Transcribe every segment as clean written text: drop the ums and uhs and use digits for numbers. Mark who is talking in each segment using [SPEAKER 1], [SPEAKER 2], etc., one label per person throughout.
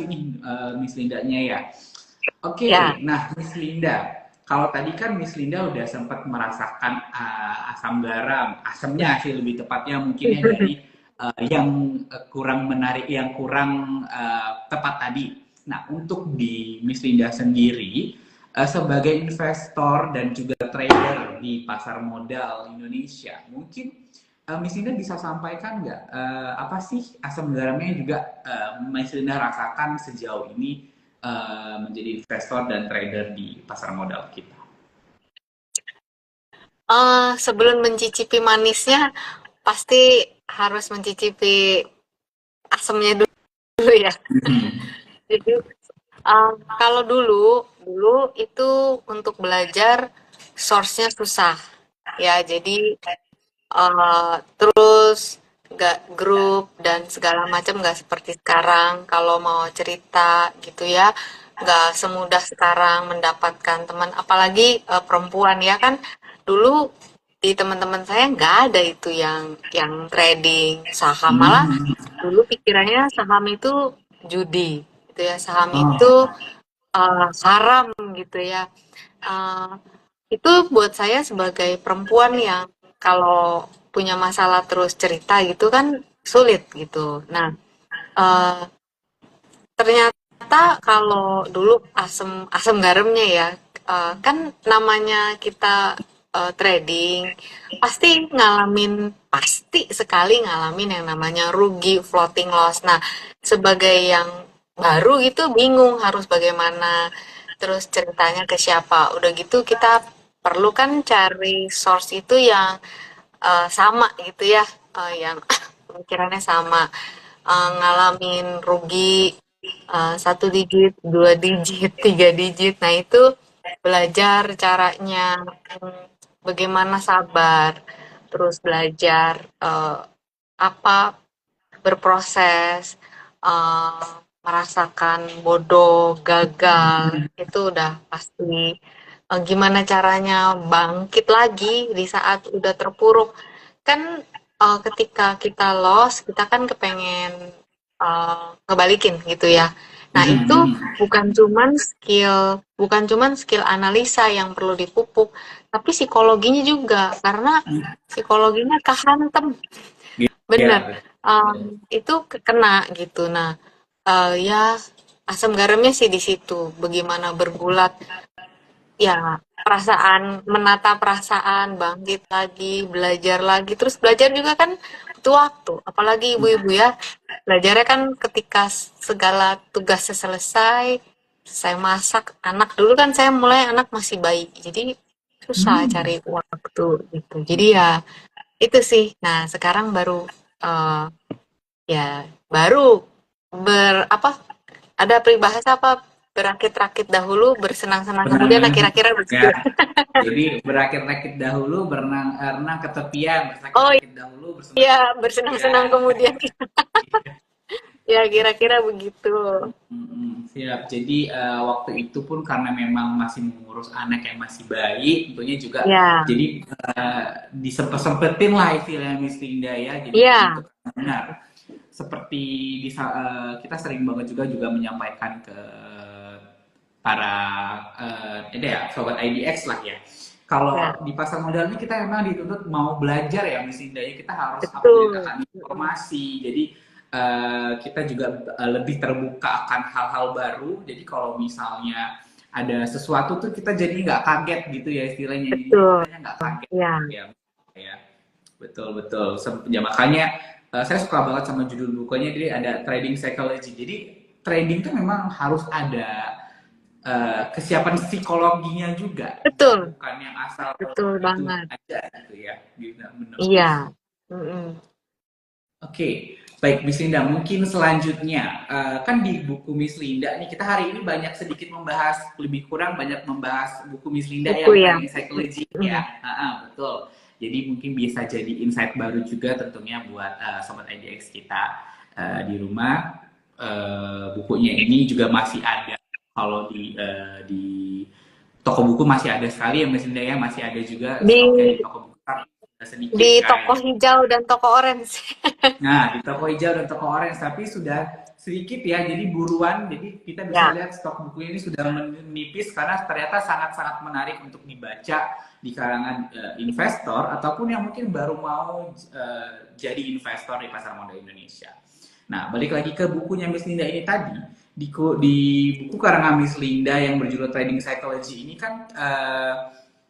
[SPEAKER 1] Nih Miss Lindanya ya.
[SPEAKER 2] Ya,
[SPEAKER 1] Oke, nah Miss Linda, kalau tadi kan Miss Linda udah sempat merasakan asam garam, asamnya sih lebih tepatnya mungkinnya dari yang kurang menarik, yang kurang tepat tadi. Nah, untuk di Miss Linda sendiri, sebagai investor dan juga trader di pasar modal Indonesia, mungkin Miss Linda bisa sampaikan nggak apa sih asam garamnya yang juga Miss Linda rasakan sejauh ini menjadi investor dan trader di pasar modal kita?
[SPEAKER 2] sebelum mencicipi manisnya, pasti harus mencicipi asemnya dulu ya.
[SPEAKER 1] Mhm.
[SPEAKER 2] Jadi, kalau dulu itu untuk belajar source-nya susah. Ya, jadi terus nggak grup dan segala macam nggak seperti sekarang. Kalau mau cerita gitu ya, nggak semudah sekarang mendapatkan teman. Apalagi perempuan ya kan. Dulu di teman-teman saya nggak ada itu yang trading saham, malah
[SPEAKER 1] Hmm.
[SPEAKER 2] dulu pikirannya saham itu judi gitu ya, saham itu
[SPEAKER 1] Oh,
[SPEAKER 2] haram gitu ya. Eh, itu buat saya sebagai perempuan yang kalau punya masalah terus cerita gitu kan sulit gitu. Nah, eh, ternyata kalau dulu asam asam garamnya ya, kan namanya kita trading pasti pasti sekali ngalamin yang namanya rugi, floating loss. Nah, sebagai yang baru gitu bingung harus bagaimana, terus ceritanya ke siapa. Udah gitu kita perlu kan cari source itu yang sama gitu ya, yang pemikirannya sama, ngalamin rugi satu digit, dua digit, tiga digit. Nah itu belajar caranya, bagaimana sabar, terus belajar apa berproses, eh, merasakan bodoh, gagal, itu udah pasti. Gimana caranya bangkit lagi di saat udah terpuruk. Kan ketika kita lost, kita kan kepengen ngebalikin gitu ya. Nah, itu
[SPEAKER 1] mhm.
[SPEAKER 2] bukan cuman skill analisa yang perlu dipupuk, tapi psikologinya juga karena psikologinya kehantem.
[SPEAKER 1] Iya,
[SPEAKER 2] Bener,
[SPEAKER 1] betul.
[SPEAKER 2] itu kena gitu. Nah, ya asam garamnya sih di situ, bagaimana bergulat, ya perasaan, menata perasaan, bangkit lagi, belajar lagi, terus belajar juga kan butuh waktu, apalagi ibu-ibu ya, belajarnya kan ketika segala tugasnya selesai, saya masak, anak dulu kan saya mulai anak masih bayi, jadi susah
[SPEAKER 1] Hmm.
[SPEAKER 2] cari waktu gitu. Jadi ya itu sih. Nah, sekarang baru eh, ya baru apa ada peribahasa apa, berakit-rakit dahulu bersenang-senang kemudian, nah
[SPEAKER 1] Berenang,
[SPEAKER 2] kira-kira begitu.
[SPEAKER 1] ya. Jadi berakit-rakit dahulu, renang ke tepian,
[SPEAKER 2] Oh
[SPEAKER 1] bersakit-sakit dahulu,
[SPEAKER 2] iya,
[SPEAKER 1] bersenang-senang
[SPEAKER 2] bersenang-senang
[SPEAKER 1] kemudian.
[SPEAKER 2] kemudian. Ya kira-kira begitu.
[SPEAKER 1] Mhm, siap. Jadi waktu itu pun karena memang masih mengurus anak yang masih bayi, tentunya juga
[SPEAKER 2] Ya,
[SPEAKER 1] jadi disempet-sempetin lah istilahnya Miss Linda ya. Jadi
[SPEAKER 2] iya,
[SPEAKER 1] untuk benar seperti kita sering banget juga menyampaikan ke para ada ya sobat IDX lah ya.
[SPEAKER 2] ya,
[SPEAKER 1] Kalau di pasar modal ini kita memang dituntut mau belajar ya Miss Linda ya, kita harus up to date
[SPEAKER 2] betul.
[SPEAKER 1] akan informasi. Jadi kita juga lebih terbuka akan hal-hal baru. Jadi kalau misalnya ada sesuatu tuh kita jadi nggak kaget gitu ya istilahnya. Jadinya
[SPEAKER 2] Betul.
[SPEAKER 1] kitanya nggak kaget
[SPEAKER 2] Ya,
[SPEAKER 1] gitu ya. Betul betul. Ya, makanya saya suka banget sama judul bukunya. Jadi ada trading psychology. Jadi trading tuh memang harus ada kesiapan psikologinya juga.
[SPEAKER 2] betul.
[SPEAKER 1] Bukan yang asal
[SPEAKER 2] Betul
[SPEAKER 1] itu
[SPEAKER 2] banget.
[SPEAKER 1] aja gitu ya. Gitu, benar.
[SPEAKER 2] Iya. Mm-mm.
[SPEAKER 1] Oke, baik Miss Linda. Mungkin selanjutnya, kan di buku Miss Linda nih kita hari ini banyak sedikit membahas, lebih kurang banyak membahas buku Miss Linda
[SPEAKER 2] Buku
[SPEAKER 1] yang
[SPEAKER 2] ya.
[SPEAKER 1] Trading Psychology ya.
[SPEAKER 2] Mm.
[SPEAKER 1] Betul. Jadi mungkin bisa jadi insight baru juga tentunya buat sobat IDX kita di rumah. Bukunya ini juga masih ada kalau di toko buku masih ada sekali ya Miss Linda ya, masih ada juga
[SPEAKER 2] Di
[SPEAKER 1] stoknya di toko buku tapi sedikit
[SPEAKER 2] di toko
[SPEAKER 1] kayaknya.
[SPEAKER 2] hijau dan toko orange.
[SPEAKER 1] Nah, di toko hijau dan toko orange, tapi sudah sedikit ya, jadi buruan. Jadi kita bisa
[SPEAKER 2] Ya,
[SPEAKER 1] lihat stok buku ini sudah menipis karena ternyata sangat-sangat menarik untuk dibaca di kalangan investor ataupun yang mungkin baru mau jadi investor di pasar modal Indonesia. Nah, balik lagi ke bukunya Miss Linda ini tadi, di buku karangan Miss Linda yang berjudul Trading Psychology ini kan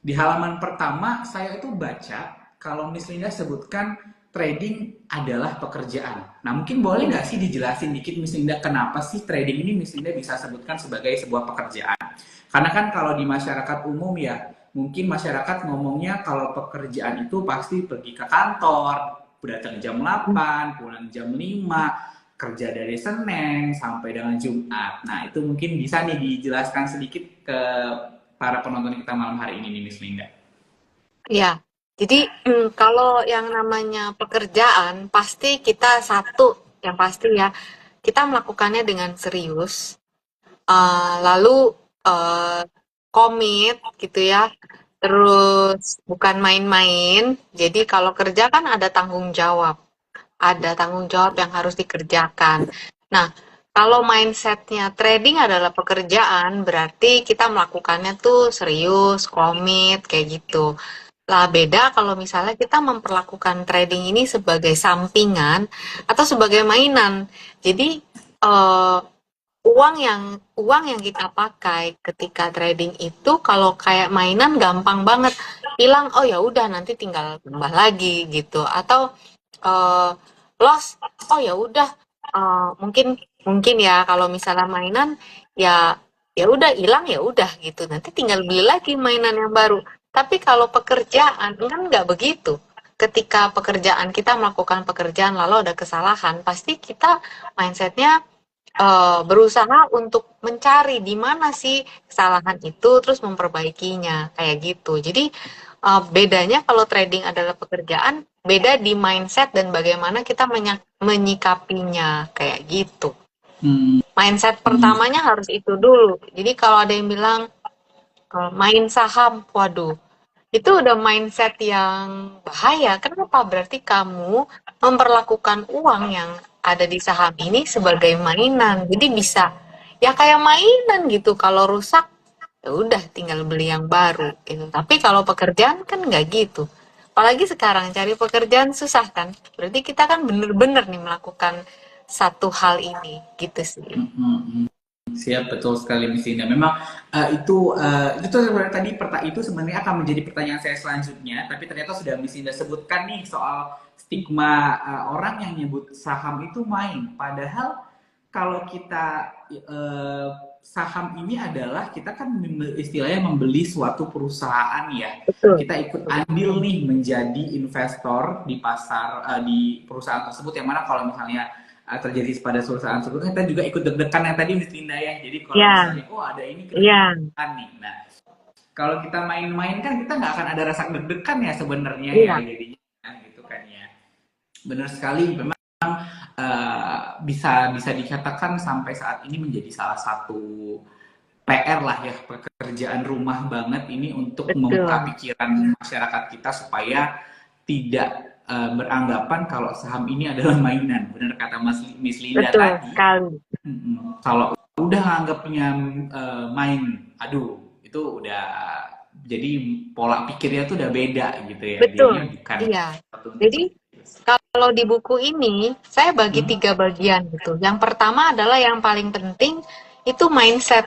[SPEAKER 1] di halaman pertama saya itu baca kalau Miss Linda sebutkan trading adalah pekerjaan. Nah, mungkin boleh nggak sih dijelasin dikit Miss Linda kenapa sih trading ini Miss Linda bisa sebutkan sebagai sebuah pekerjaan? Karena kan kalau di masyarakat umum ya, mungkin masyarakat ngomongnya kalau pekerjaan itu pasti pergi ke kantor, datang jam 8, pulang jam 5, kerja dari Senin sampai dengan Jumat. Nah, itu mungkin bisa nih dijelaskan sedikit ke para penonton kita malam hari ini nih Miss Linda.
[SPEAKER 2] ya. Jadi kalau yang namanya pekerjaan pasti kita satu yang pasti ya kita melakukannya dengan serius, lalu eh, komit gitu ya. Terus bukan main-main. Jadi kalau kerja kan ada tanggung jawab. Ada tanggung jawab yang harus dikerjakan. Nah, kalau mindsetnya trading adalah pekerjaan, berarti kita melakukannya tuh serius, komit, kayak gitu. Lah beda kalau misalnya kita memperlakukan trading ini sebagai sampingan atau sebagai mainan. Jadi eh, uang yang kita pakai ketika trading itu kalau kayak mainan gampang banget hilang. Oh ya udah nanti tinggal tambah lagi gitu. Atau eh, loss. Oh ya udah mungkin mungkin ya kalau misalnya mainan ya ya udah hilang ya udah gitu. Nanti tinggal beli lagi mainan yang baru. Tapi kalau pekerjaan kan nggak begitu. Ketika pekerjaan kita melakukan pekerjaan lalu ada kesalahan, pasti kita mindsetnya berusaha untuk mencari di mana sih kesalahan itu, terus memperbaikinya, kayak gitu. Jadi, bedanya kalau trading adalah pekerjaan, beda di mindset dan bagaimana kita menyikapinya, kayak gitu.
[SPEAKER 1] Hmm,
[SPEAKER 2] Mindset pertamanya harus itu dulu. Jadi kalau ada yang bilang, main saham, waduh, itu udah mindset yang bahaya. Kenapa? Berarti kamu memperlakukan uang yang ada di saham ini sebagai mainan. Jadi bisa ya kayak mainan gitu. Kalau rusak ya udah tinggal beli yang baru gitu. Tapi kalau pekerjaan kan nggak gitu. Apalagi sekarang cari pekerjaan susah kan. Berarti kita kan bener-bener nih melakukan satu hal ini gitu sih.
[SPEAKER 1] hmm, hmm, hmm. Siap, betul sekali Miss Linda. Memang itu sebenarnya tadi itu sebenarnya akan menjadi pertanyaan saya selanjutnya, tapi ternyata sudah Miss Linda sebutkan nih soal stigma orang yang nyebut saham itu main. Padahal kalau kita saham ini adalah kita kan istilahnya membeli suatu perusahaan ya.
[SPEAKER 2] Betul.
[SPEAKER 1] Kita ikut andil nih menjadi investor di pasar di perusahaan tersebut yang mana kalau misalnya terjadi pada perusahaan tersebut kita juga ikut deg-degan yang tadi Miss Linda ya. Jadi kalau
[SPEAKER 2] Ya,
[SPEAKER 1] misalnya oh ada ini kita
[SPEAKER 2] iya,
[SPEAKER 1] deg-degan nih. Nah, kalau kita main-main kan kita nggak akan ada rasa deg-degan ya sebenarnya ya
[SPEAKER 2] iya,
[SPEAKER 1] jadinya gitu kan ya. Benar sekali memang bisa bisa dikatakan sampai saat ini menjadi salah satu PR lah ya pekerjaan rumah banget ini untuk membuka
[SPEAKER 2] betul.
[SPEAKER 1] pikiran masyarakat kita supaya tidak beranggapan kalau saham ini adalah mainan. Benar kata Miss Linda
[SPEAKER 2] Betul
[SPEAKER 1] tadi.
[SPEAKER 2] sekali.
[SPEAKER 1] Kalau udah anggapnya main, aduh itu udah jadi pola pikirnya tuh udah beda gitu ya.
[SPEAKER 2] Betul,
[SPEAKER 1] Jadinya bukan
[SPEAKER 2] iya.
[SPEAKER 1] satu untuk
[SPEAKER 2] Jadi kalau di buku ini saya bagi
[SPEAKER 1] hmm,
[SPEAKER 2] 3 bagian gitu. Yang pertama adalah yang paling penting itu mindset.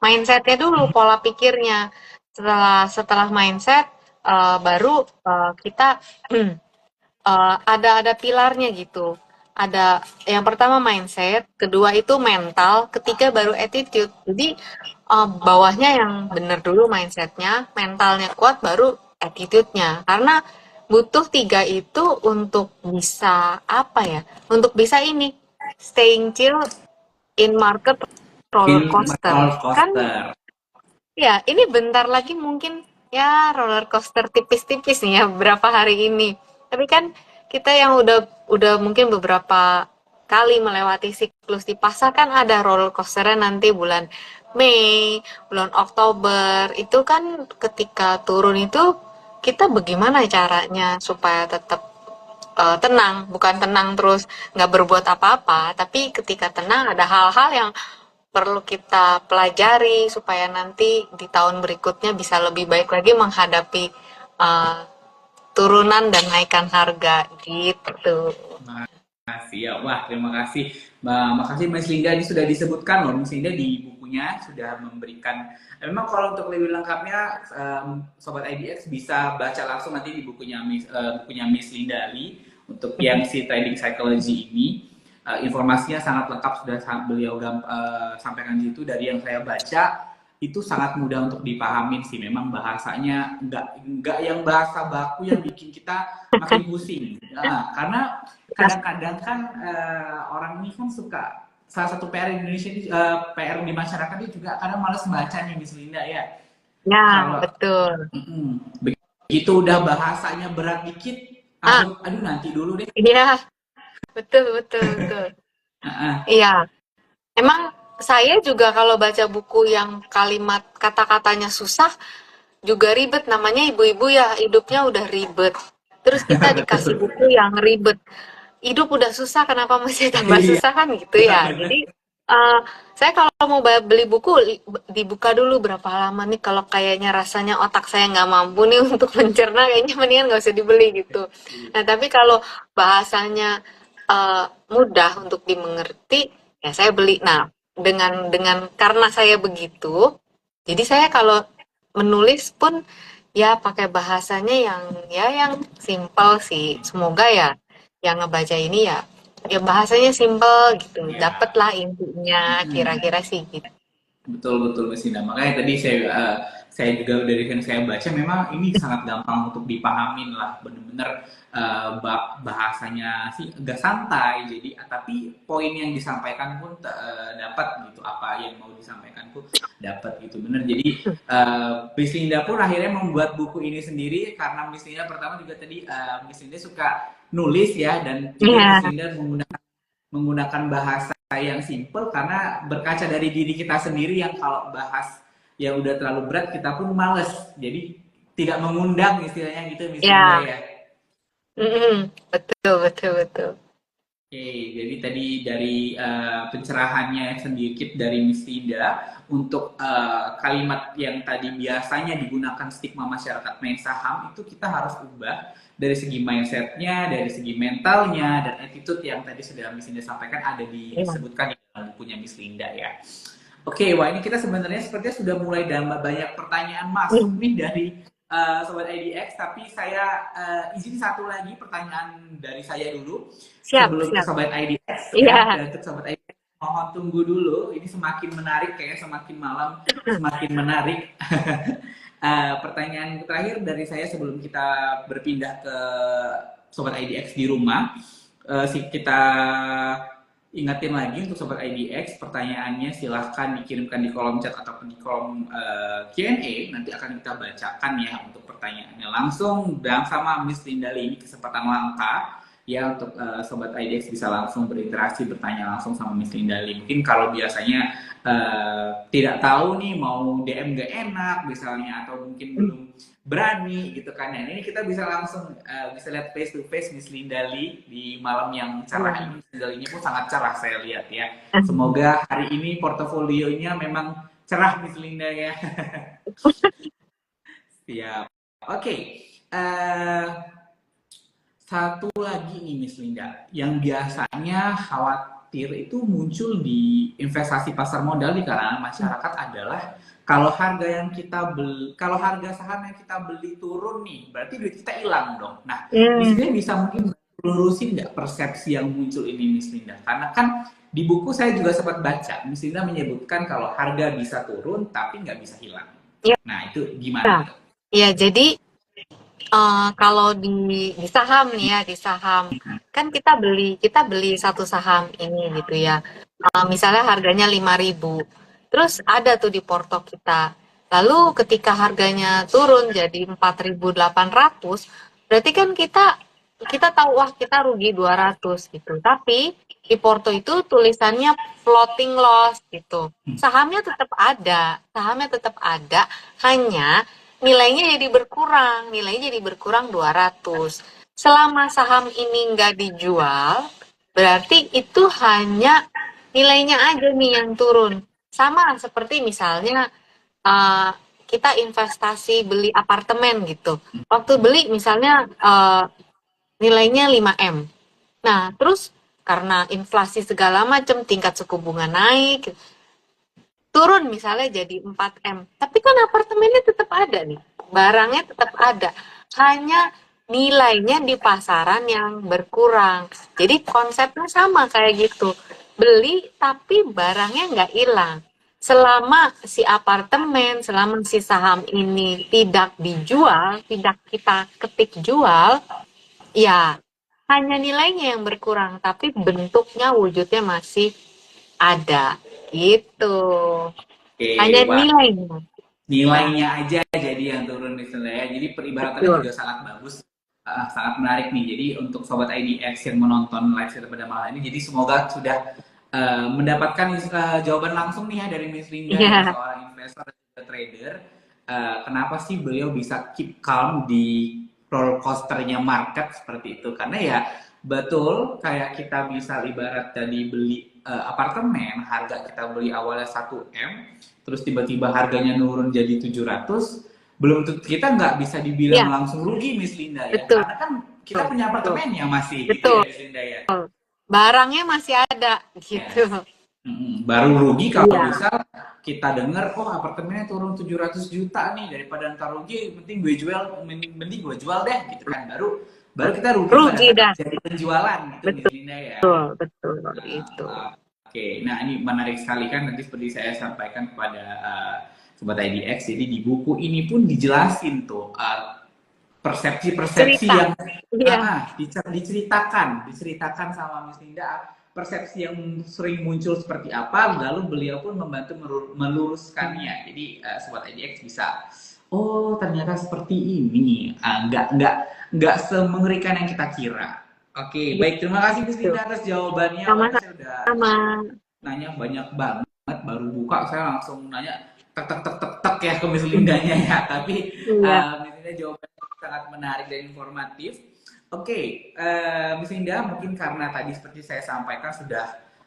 [SPEAKER 2] Mindsetnya dulu, pola pikirnya. Setelah setelah mindset baru kita ada pilarnya gitu. Ada yang pertama mindset, kedua itu mental, ketiga baru attitude. Jadi bawahnya yang benar dulu mindsetnya, mentalnya kuat baru attitude-nya. Karena butuh tiga itu untuk bisa apa ya? Untuk bisa ini staying chill in market roller
[SPEAKER 1] in
[SPEAKER 2] coaster.
[SPEAKER 1] roller
[SPEAKER 2] Kan
[SPEAKER 1] coaster.
[SPEAKER 2] ya ini bentar lagi mungkin ya roller coaster tipis-tipis nih ya beberapa hari ini. Tapi kan kita yang udah mungkin beberapa kali melewati siklus di pasar kan ada roller coasternya nanti bulan Mei, bulan Oktober. Itu kan ketika turun itu kita bagaimana caranya supaya tetap tenang, bukan tenang terus nggak berbuat apa-apa, tapi ketika tenang ada hal-hal yang perlu kita pelajari supaya nanti di tahun berikutnya bisa lebih baik lagi menghadapi uh, turunan dan naikan harga gitu.
[SPEAKER 1] Makasih ya, wah terima kasih. Makasih Mas Linda, ini sudah disebutkan loh, Mas Linda di bukunya sudah memberikan. Memang kalau untuk lebih lengkapnya, Sobat IDX bisa baca langsung nanti di bukunya Miss Linda Lee untuk yang si trading psychology ini. Informasinya sangat lengkap sudah beliau sampaikan di situ. Dari yang saya baca itu sangat mudah untuk dipahamin sih. Memang bahasanya nggak yang bahasa baku yang bikin kita makin pusing. Nah, karena kadang-kadang kan orang ini kan suka, salah satu PR Indonesia ini, PR di masyarakat itu juga kadang malas baca nih Miss Linda ya.
[SPEAKER 2] Ya,
[SPEAKER 1] Kalau
[SPEAKER 2] betul.
[SPEAKER 1] begitu udah bahasanya berat dikit, aduh nanti dulu deh.
[SPEAKER 2] Iya, betul, betul, betul. Iya, emang saya juga kalau baca buku yang kalimat kata-katanya susah juga ribet, namanya ibu-ibu ya, hidupnya udah ribet. Terus kita dikasih
[SPEAKER 1] Betul.
[SPEAKER 2] buku yang ribet. Hidup udah susah, kenapa masih tambah
[SPEAKER 1] Iya,
[SPEAKER 2] susah kan gitu ya. Jadi saya kalau mau beli buku dibuka dulu berapa halaman nih, kalau kayaknya rasanya otak saya nggak mampu nih untuk mencerna, kayaknya mendingan nggak usah dibeli gitu. Nah tapi kalau bahasanya mudah untuk dimengerti, ya saya beli. Nah dengan karena saya begitu, jadi saya kalau menulis pun ya pakai bahasanya yang simpel sih. Semoga ya yang ngebaca ini ya bahasanya simpel gitu.
[SPEAKER 1] ya.
[SPEAKER 2] Dapatlah intinya kira-kira sih gitu.
[SPEAKER 1] Betul betul Mas Indah. Makanya tadi saya juga dari yang saya baca memang ini sangat gampang untuk dipahamin lah, bener-bener bahasanya sih agak santai. Jadi tapi poin yang disampaikan pun dapat gitu, apa yang mau disampaikan pun dapat gitu, bener. Jadi Miss Linda pun akhirnya membuat buku ini sendiri karena Miss Linda pertama juga tadi Miss Linda suka nulis ya, dan juga Miss
[SPEAKER 2] Iya,
[SPEAKER 1] Linda menggunakan bahasa yang simple karena berkaca dari diri kita sendiri yang kalau bahas yang udah terlalu berat kita pun males, jadi tidak mengundang istilahnya gitu Miss Linda
[SPEAKER 2] ya,
[SPEAKER 1] ya.
[SPEAKER 2] betul, betul, betul.
[SPEAKER 1] Oke, jadi tadi dari pencerahannya sedikit dari Miss Linda untuk kalimat yang tadi biasanya digunakan stigma masyarakat main saham itu kita harus ubah dari segi mindsetnya, dari segi mentalnya, dan attitude yang tadi sudah Miss Linda sampaikan ada
[SPEAKER 2] Iya.
[SPEAKER 1] disebutkan di dalam bukunya Miss Linda ya. Oke, wah ini kita sebenarnya sepertinya sudah mulai dalam banyak pertanyaan masuk nih dari Sobat IDX, tapi saya izin satu lagi pertanyaan dari saya dulu
[SPEAKER 2] Siap,
[SPEAKER 1] sebelum ke
[SPEAKER 2] siap.
[SPEAKER 1] Sobat IDX ya,
[SPEAKER 2] Iya.
[SPEAKER 1] dan untuk Sobat IDX mohon tunggu dulu, ini semakin menarik kayaknya, semakin malam semakin menarik. Pertanyaan terakhir dari saya sebelum kita berpindah ke Sobat IDX di rumah, kita ingatin lagi untuk Sobat IDX, pertanyaannya silahkan dikirimkan di kolom chat ataupun di kolom Q&A, nanti akan kita bacakan ya untuk pertanyaannya langsung, dan sama Miss Linda Lee, ini kesempatan langka ya untuk Sobat IDX bisa langsung berinteraksi, bertanya langsung sama Miss Linda Lee. Mungkin kalau biasanya tidak tahu nih mau DM gak enak misalnya, atau mungkin belum berani gitu kan ya, ini kita bisa langsung bisa lihat face to face Miss Linda Lee di malam yang cerah ini. Miss Linda Lee-nya pun sangat cerah saya lihat ya, semoga hari ini portofolionya memang cerah Miss Linda ya. Siap. Oke, satu lagi nih Miss Linda, yang biasanya khawatir itu muncul di investasi pasar modal di kalangan masyarakat adalah kalau harga saham yang kita beli turun nih, berarti duit kita hilang dong. Nah, Miss
[SPEAKER 2] Hmm.
[SPEAKER 1] Linda bisa mungkin lurusin nggak persepsi yang muncul ini Miss Linda? Karena kan di buku saya juga sempat baca, Miss Linda menyebutkan kalau harga bisa turun tapi nggak bisa hilang.
[SPEAKER 2] Ya,
[SPEAKER 1] Nah, itu gimana tuh?
[SPEAKER 2] ya jadi kalau di saham nih ya, di saham kan kita beli satu saham ini gitu ya. Misalnya harganya 5.000. Terus ada tuh di porto kita. Lalu ketika harganya turun jadi 4.800, berarti kan kita kita tahu wah kita rugi 200 gitu. Tapi di porto itu tulisannya floating loss gitu. Sahamnya tetap ada, hanya nilainya jadi berkurang 200. selama saham ini nggak dijual, berarti itu hanya nilainya aja nih yang turun. Sama seperti misalnya uh, kita investasi beli apartemen gitu. Waktu beli misalnya nilainya 5M. Nah, terus karena inflasi segala macam, tingkat suku bunga naik, turun misalnya jadi 4M. Tapi kan apartemennya tetap ada nih. Barangnya tetap ada. Hanya nilainya di pasaran yang berkurang. Jadi konsepnya sama kayak gitu. Beli tapi barangnya nggak hilang. Selama si apartemen, selama si saham ini tidak dijual, tidak kita ketik jual, ya hanya nilainya yang berkurang, tapi bentuknya, wujudnya masih ada. Gitu. Hanya
[SPEAKER 1] Oke, wah,
[SPEAKER 2] nilainya. Ya,
[SPEAKER 1] nilainya aja jadi yang turun misalnya ya. Jadi peribaratannya
[SPEAKER 2] betul.
[SPEAKER 1] juga sangat bagus, sangat menarik nih. Jadi untuk sobat IDX yang menonton live kita pada malam ini, jadi semoga sudah mendapatkan jawaban langsung nih ya dari Miss Linda yang
[SPEAKER 2] Iya,
[SPEAKER 1] seorang investor dan juga trader. Kenapa sih beliau bisa keep calm di roller coasternya market seperti itu? Karena ya betul kayak kita bisa ibarat tadi beli apartemen, harga kita beli awalnya 1M, terus tiba-tiba harganya nurun jadi 700, belum kita nggak bisa dibilang
[SPEAKER 2] iya,
[SPEAKER 1] langsung rugi Miss Linda ya,
[SPEAKER 2] betul,
[SPEAKER 1] karena kan kita punya
[SPEAKER 2] betul,
[SPEAKER 1] apartemennya masih gitu ya
[SPEAKER 2] betul.
[SPEAKER 1] Miss Linda ya.
[SPEAKER 2] Barangnya masih ada, gitu.
[SPEAKER 1] Yes. Baru rugi kalau
[SPEAKER 2] Iya,
[SPEAKER 1] misal kita dengar, oh apartemennya turun 700 juta nih, daripada ntar rugi mending gue jual, mending gue jual deh gitu kan, baru baru kita rugi pada
[SPEAKER 2] rugi
[SPEAKER 1] saat
[SPEAKER 2] dah.
[SPEAKER 1] terjadi penjualan gitu Miss
[SPEAKER 2] Betul,
[SPEAKER 1] Linda ya.
[SPEAKER 2] betul,
[SPEAKER 1] Nah,
[SPEAKER 2] itu.
[SPEAKER 1] oke, nah ini menarik sekali kan, nanti seperti saya sampaikan kepada Sobat IDX, jadi di buku ini pun dijelasin tuh persepsi-persepsi
[SPEAKER 2] Cerita.
[SPEAKER 1] yang
[SPEAKER 2] Iya,
[SPEAKER 1] diceritakan sama Miss Linda, persepsi yang sering muncul seperti apa, lalu beliau pun membantu meluruskannya. Jadi Sobat IDX bisa, oh ternyata seperti ini, nggak semengerikan yang kita kira. Oke, baik, terima kasih Miss
[SPEAKER 2] betul.
[SPEAKER 1] Linda atas jawabannya. Wah, ini saya udah
[SPEAKER 2] Sama-sama.
[SPEAKER 1] nanya banyak banget, baru buka saya langsung nanya tek tek tek tek tek ya ke Miss Lindanya ya. Tapi
[SPEAKER 2] Iya.
[SPEAKER 1] Miss Linda jawabannya sangat menarik dan informatif. Oke, Miss Linda, mungkin karena tadi seperti saya sampaikan sudah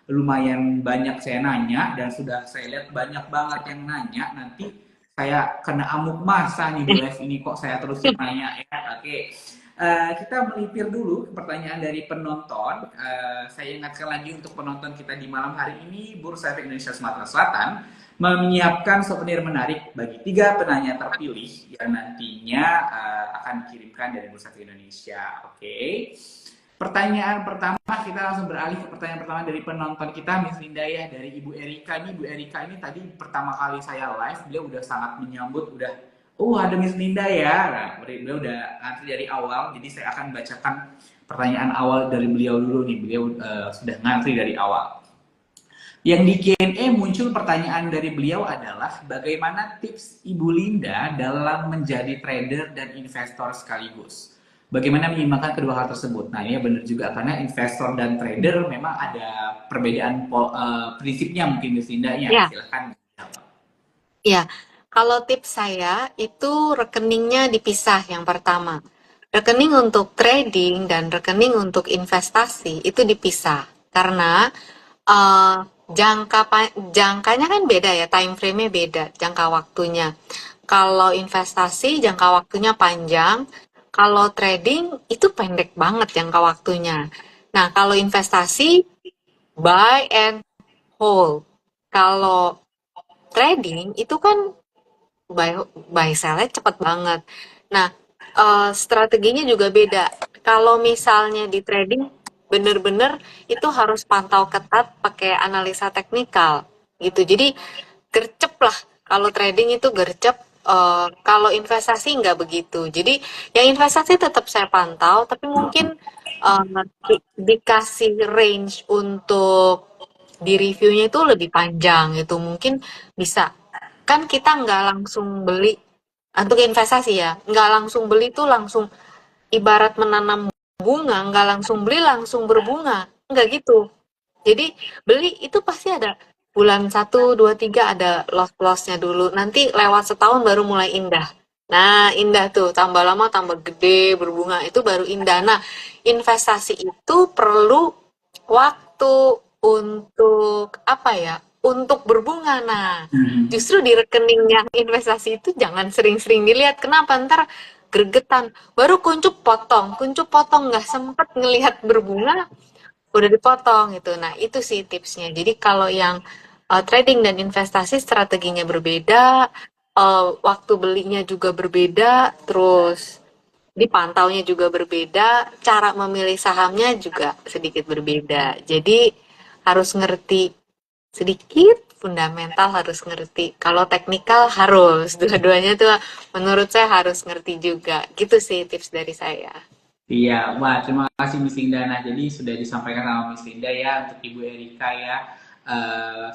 [SPEAKER 1] lumayan banyak saya nanya dan sudah saya lihat banyak banget yang nanya. Nanti saya kena amuk masa nih di live ini, kok saya terus yang nanya ya. Oke, kita melipir dulu ke pertanyaan dari penonton. Saya ingatkan lagi untuk penonton kita di malam hari ini, Bursa Efek Indonesia Sumatera Selatan menyiapkan souvenir menarik bagi 3 penanya terpilih yang nantinya akan dikirimkan dari Bursa Efek Indonesia. Oke. Pertanyaan pertama, kita langsung beralih ke pertanyaan pertama dari penonton kita, Miss Linda ya, dari Ibu Erika. Ini Ibu Erika ini tadi pertama kali saya live, beliau udah sangat menyambut, udah, ada Miss Linda ya. Nah, beliau udah ngantri dari awal, jadi saya akan bacakan pertanyaan awal dari beliau dulu nih. Beliau sudah ngantri dari awal. Yang di Q&A muncul pertanyaan dari beliau adalah bagaimana tips Ibu Linda dalam menjadi trader dan investor sekaligus. Bagaimana menyeimbangkan kedua hal tersebut? Nah, ini benar juga karena investor dan trader memang ada perbedaan prinsipnya mungkin Miss Linda ya.
[SPEAKER 2] Ya,
[SPEAKER 1] Silahkan.
[SPEAKER 2] ya. Kalau tips saya itu rekeningnya dipisah yang pertama. Rekening untuk trading dan rekening untuk investasi itu dipisah. Karena eh, jangkanya kan beda ya, time frame-nya beda, jangka waktunya. Kalau investasi jangka waktunya panjang, kalau trading itu pendek banget jangka waktunya. Nah, kalau investasi buy and hold. Kalau trading itu kan buy buy sell-nya cepet banget. Nah, strateginya juga beda. Kalau misalnya di trading, bener-bener itu harus pantau ketat pakai analisa teknikal gitu. Jadi gercep lah. Kalau trading itu gercep. Kalau investasi nggak begitu. Jadi yang investasi tetap saya pantau, tapi mungkin eh, dikasih range untuk di reviewnya itu lebih panjang gitu. Mungkin bisa kan kita nggak langsung beli untuk investasi ya, nggak langsung beli tuh langsung ibarat menanam bunga, nggak langsung beli langsung berbunga, nggak gitu. Jadi beli itu pasti ada bulan 1, 2, 3 ada loss-lossnya dulu, nanti lewat setahun baru mulai indah Nah, indah tuh, tambah lama tambah gede, berbunga itu baru indah. Nah, investasi itu perlu waktu untuk apa ya? Untuk berbunga. Nah,
[SPEAKER 1] Hmm.
[SPEAKER 2] justru di rekening yang investasi itu jangan sering-sering dilihat. Kenapa? Ntar gregetan. Baru kuncup potong nggak sempet ngelihat berbunga, udah dipotong gitu. Nah, itu sih tipsnya. Jadi kalau yang trading dan investasi strateginya berbeda, waktu belinya juga berbeda, terus dipantaunya juga berbeda, cara memilih sahamnya juga sedikit berbeda. Jadi harus ngerti sedikit fundamental harus ngerti. Kalau teknikal harus, dua-duanya tuh menurut saya harus ngerti juga. Gitu sih tips dari saya.
[SPEAKER 1] Iya, wah terima kasih Miss Linda. Nah, jadi sudah disampaikan sama Miss Linda ya untuk Ibu Erika ya.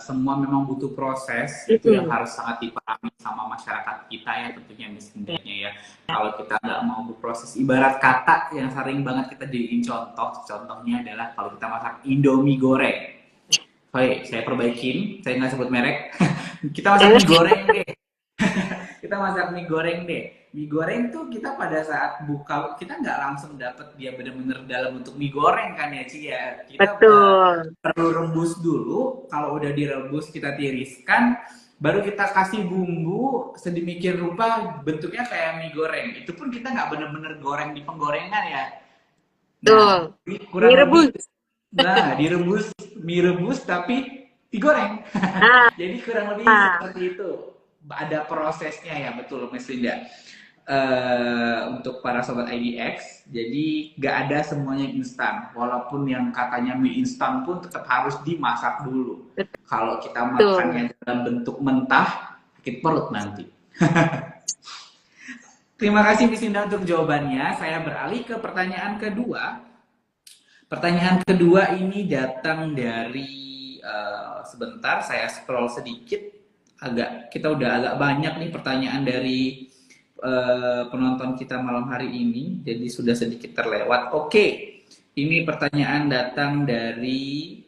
[SPEAKER 1] Semua memang butuh proses, itu yang
[SPEAKER 2] Mm-mm.
[SPEAKER 1] harus sangat dipahami sama masyarakat kita ya tentunya Miss Lindanya ya. Kalau kita nggak mau berproses, ibarat kata yang sering banget kita jadiin contoh, contohnya adalah kalau kita masak Indomie goreng. Oke, saya perbaikin, saya nggak sebut merek. Kita masak mie goreng deh, kita masak mie goreng deh. Mie goreng tuh kita pada saat buka kita nggak langsung dapet dia bener-bener dalam bentuk mie goreng kan ya Ci ya. Kita
[SPEAKER 2] Betul.
[SPEAKER 1] perlu rebus dulu. Kalau udah direbus kita tiriskan, baru kita kasih bumbu sedemikian rupa bentuknya kayak mie goreng. Itu pun kita nggak bener-bener goreng di penggorengan ya. Nah,
[SPEAKER 2] Betul.
[SPEAKER 1] ini
[SPEAKER 2] Mie
[SPEAKER 1] kurang lebih,
[SPEAKER 2] rebus.
[SPEAKER 1] nah direbus, mie rebus tapi digoreng.
[SPEAKER 2] Nah,
[SPEAKER 1] Jadi kurang lebih seperti itu. Ada prosesnya ya, betul Mas Linda. Untuk para sobat IDX, jadi gak ada semuanya instan. Walaupun yang katanya mie instan pun tetap harus dimasak dulu. Kalau kita
[SPEAKER 2] betul.
[SPEAKER 1] makannya dalam bentuk mentah, sakit perut nanti. Terima kasih Miss Linda untuk jawabannya. Saya beralih ke pertanyaan kedua. Pertanyaan kedua ini datang dari sebentar saya scroll sedikit, agak kita udah agak banyak nih pertanyaan dari penonton kita malam hari ini, jadi sudah sedikit terlewat. Oke, ini pertanyaan datang dari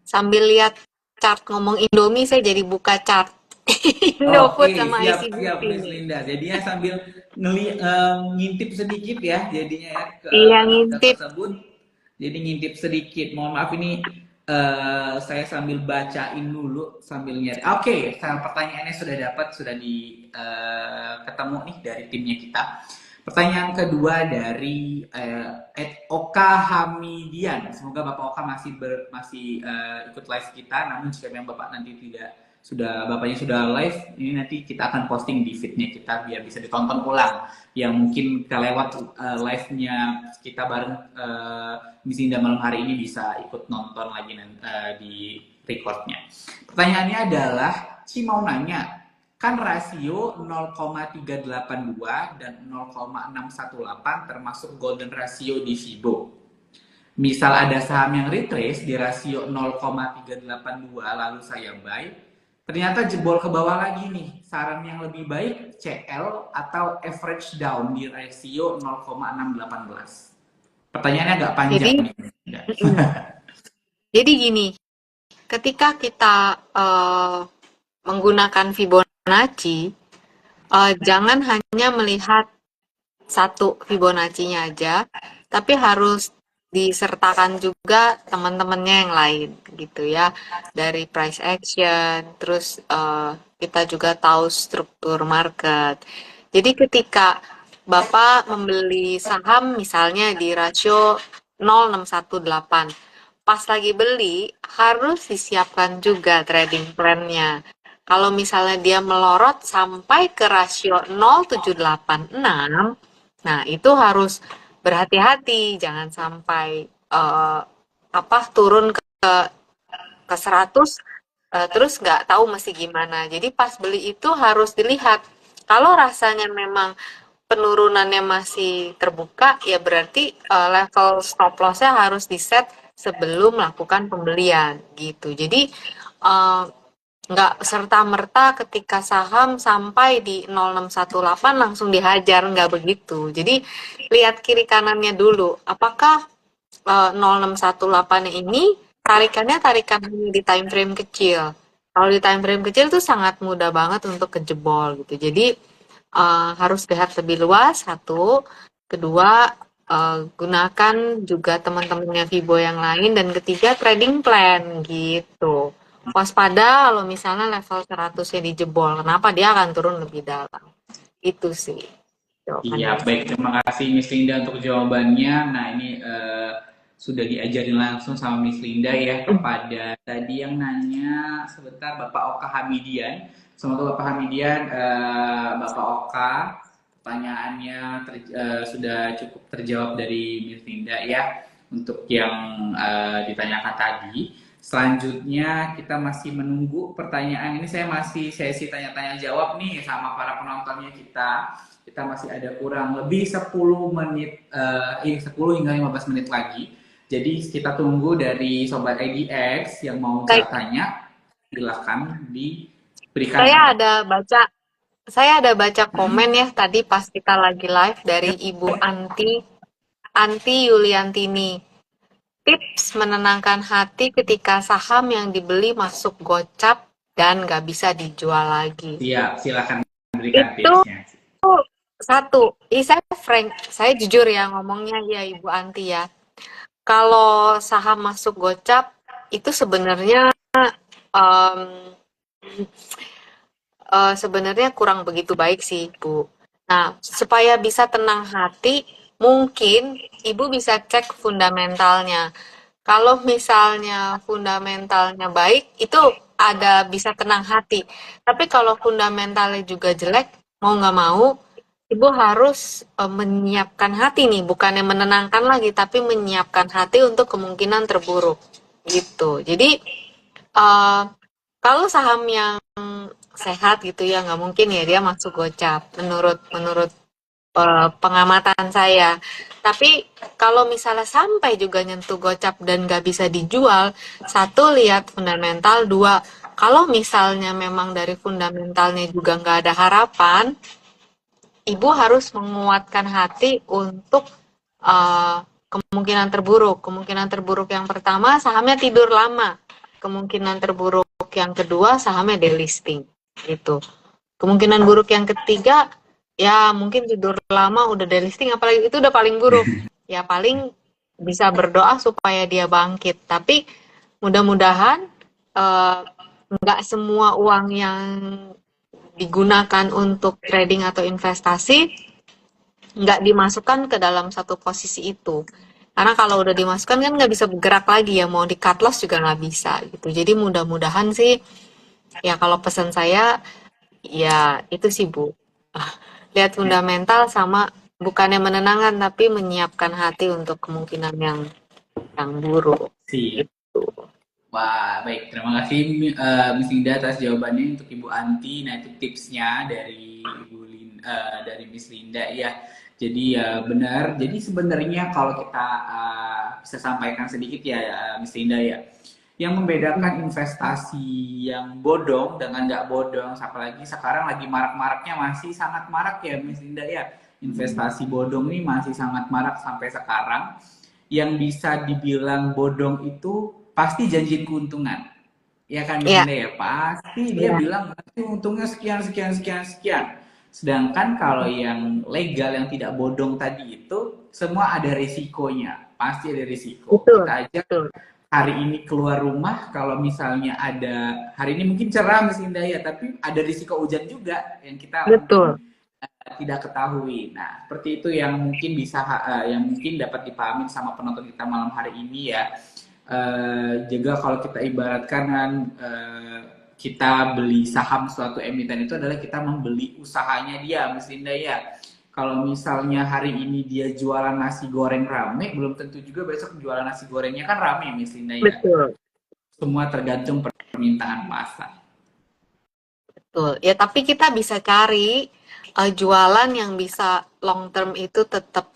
[SPEAKER 2] Sambil lihat chart ngomong Indomie, saya jadi buka chart Indofood
[SPEAKER 1] Oke,
[SPEAKER 2] sama
[SPEAKER 1] siap siap
[SPEAKER 2] ICBP
[SPEAKER 1] Miss
[SPEAKER 2] nih.
[SPEAKER 1] Linda. Jadinya sambil ngintip sedikit ya, jadinya ya ke
[SPEAKER 2] Iya,
[SPEAKER 1] artikel
[SPEAKER 2] ngintip.
[SPEAKER 1] tersebut. Jadi ngintip sedikit. Mohon maaf ini saya sambil bacain dulu sambil nyari. Oke, pertanyaannya sudah dapat, sudah di ketemu nih dari timnya kita. Pertanyaan kedua dari Oka Hamidian. Semoga Bapak Oka masih ikut live kita. Namun jika memang Bapak nanti tidak bapaknya sudah live, ini nanti kita akan posting di feednya kita biar bisa ditonton ulang. Yang mungkin kelewat live-nya kita bareng Miss Indah malam hari ini bisa ikut nonton lagi di recordnya. Pertanyaannya adalah, si mau nanya, kan rasio 0,382 dan 0,618 termasuk golden ratio di Fibo. Misal ada saham yang retrace di rasio 0,382 lalu saya buy, ternyata jebol ke bawah lagi nih. Saran yang lebih baik CL atau average down di rasio 0,618. Pertanyaannya agak panjang
[SPEAKER 2] Jadi,
[SPEAKER 1] nih.
[SPEAKER 2] mm-mm. Jadi gini, ketika kita menggunakan Fibonacci, jangan hanya melihat satu Fibonacci-nya aja, tapi harus disertakan juga teman-temannya yang lain gitu ya. Dari price action, terus kita juga tahu struktur market. Jadi ketika Bapak membeli saham misalnya di rasio 0,618, pas lagi beli harus disiapkan juga trading plan-nya. Kalau misalnya dia melorot sampai ke rasio 0,786, nah itu harus berhati-hati, jangan sampai turun ke 100, terus nggak tahu mesti gimana. Jadi pas beli itu harus dilihat. Kalau rasanya memang penurunannya masih terbuka, ya berarti level stop loss-nya harus di-set sebelum melakukan pembelian gitu. Jadi eh, nggak serta-merta ketika saham sampai di 0,618 langsung dihajar, nggak begitu. Jadi lihat kiri kanannya dulu. Apakah 0,618 ini tarikannya tarikan di time frame kecil? Kalau di time frame kecil tuh sangat mudah banget untuk kejebol gitu. Jadi harus lihat lebih luas satu, kedua gunakan juga teman-temannya Vibo yang lain, dan ketiga trading plan gitu. Waspada kalau misalnya level 100-nya dijebol, kenapa dia akan turun lebih dalam. Itu sih
[SPEAKER 1] Iya,
[SPEAKER 2] jawabannya
[SPEAKER 1] baik.
[SPEAKER 2] sih.
[SPEAKER 1] Terima kasih Miss Linda untuk jawabannya. Nah, ini sudah diajarin langsung sama Miss Linda ya kepada tadi yang nanya sebentar Bapak Oka Hamidian. Semoga Bapak Hamidian, Bapak Oka, pertanyaannya sudah cukup terjawab dari Miss Linda ya untuk yang ditanyakan tadi. Selanjutnya kita masih menunggu pertanyaan ini, saya masih sesi tanya-tanya jawab nih sama para penontonnya kita masih ada kurang lebih 10 menit 10 hingga 15 menit lagi. Jadi kita tunggu dari sobat IDX yang mau
[SPEAKER 2] Baik,
[SPEAKER 1] tanya, silahkan diberikan.
[SPEAKER 2] saya ada baca saya ada baca komen ya tadi pas kita lagi live dari Ibu Anti Yuliantini. Tips menenangkan hati ketika saham yang dibeli masuk gocap dan nggak bisa dijual lagi.
[SPEAKER 1] Siap, silahkan berikan
[SPEAKER 2] Itu
[SPEAKER 1] tipsnya.
[SPEAKER 2] satu, saya jujur ya ngomongnya ya Ibu Anti ya. Kalau saham masuk gocap itu em, sebenarnya kurang begitu baik sih Bu. Nah, supaya bisa tenang hati, mungkin Ibu bisa cek fundamentalnya. Kalau misalnya fundamentalnya baik, itu ada bisa tenang hati. Tapi kalau fundamentalnya juga jelek, mau nggak mau, Ibu harus menyiapkan hati nih, bukannya menenangkan lagi, tapi menyiapkan hati untuk kemungkinan terburuk. Gitu. Jadi, eh, kalau saham yang sehat gitu ya, nggak mungkin ya dia masuk gocap, menurut menurut pengamatan saya. Tapi kalau misalnya sampai juga nyentuh gocap dan nggak bisa dijual, satu lihat fundamental, dua kalau misalnya memang dari fundamentalnya juga nggak ada harapan, ibu harus menguatkan hati untuk uh, kemungkinan terburuk. Kemungkinan terburuk yang pertama sahamnya tidur lama. Kemungkinan terburuk yang kedua sahamnya delisting. Itu. Kemungkinan buruk yang ketiga, ya mungkin tidur lama udah delisting, apalagi itu udah paling buruk. Ya paling bisa berdoa supaya dia bangkit. Tapi mudah-mudahan nggak semua uang yang digunakan untuk trading atau investasi nggak dimasukkan ke dalam satu posisi itu. Karena kalau udah dimasukkan kan nggak bisa bergerak lagi ya, mau di cut loss juga nggak bisa gitu. Jadi mudah-mudahan sih, ya kalau pesan saya ya itu sih Bu. Lihat fundamental sama bukannya menenangkan tapi menyiapkan hati untuk kemungkinan yang buruk.
[SPEAKER 1] Siap.
[SPEAKER 2] Gitu.
[SPEAKER 1] Wah, baik. Terima kasih Miss Linda atas jawabannya untuk Ibu Anti. Nah, itu tipsnya dari dari Miss Linda ya. Jadi ya benar. Jadi sebenarnya kalau kita bisa sampaikan sedikit ya Miss Linda ya, yang membedakan investasi yang bodong dengan nggak bodong, apalagi sekarang lagi marak-maraknya, masih sangat marak ya Miss Linda ya. Investasi bodong ini masih sangat marak sampai sekarang. Yang bisa dibilang bodong itu pasti janji keuntungan. Ya kan Miss
[SPEAKER 2] Iya,
[SPEAKER 1] Linda ya, pasti dia
[SPEAKER 2] iya,
[SPEAKER 1] bilang pasti untungnya sekian sekian sekian sekian. Sedangkan kalau yang legal yang tidak bodong tadi itu semua ada risikonya, pasti ada risiko.
[SPEAKER 2] betul,
[SPEAKER 1] Kita aja
[SPEAKER 2] betul,
[SPEAKER 1] hari ini keluar rumah, kalau misalnya ada hari ini mungkin cerah Miss Linda ya, tapi ada risiko hujan juga yang kita
[SPEAKER 2] betul.
[SPEAKER 1] mungkin tidak ketahui. Nah, seperti itu yang mungkin bisa yang mungkin dapat dipahami sama penonton kita malam hari ini ya. Juga kalau kita ibaratkan kan kita beli saham suatu emiten itu adalah kita membeli usahanya dia, Miss Linda ya. Kalau misalnya hari ini dia jualan nasi goreng rame, belum tentu juga besok jualan nasi gorengnya kan rame, Miss Linda ya.
[SPEAKER 2] Betul.
[SPEAKER 1] Semua tergantung permintaan pasar.
[SPEAKER 2] Betul. Ya, tapi kita bisa cari jualan yang bisa long term itu tetap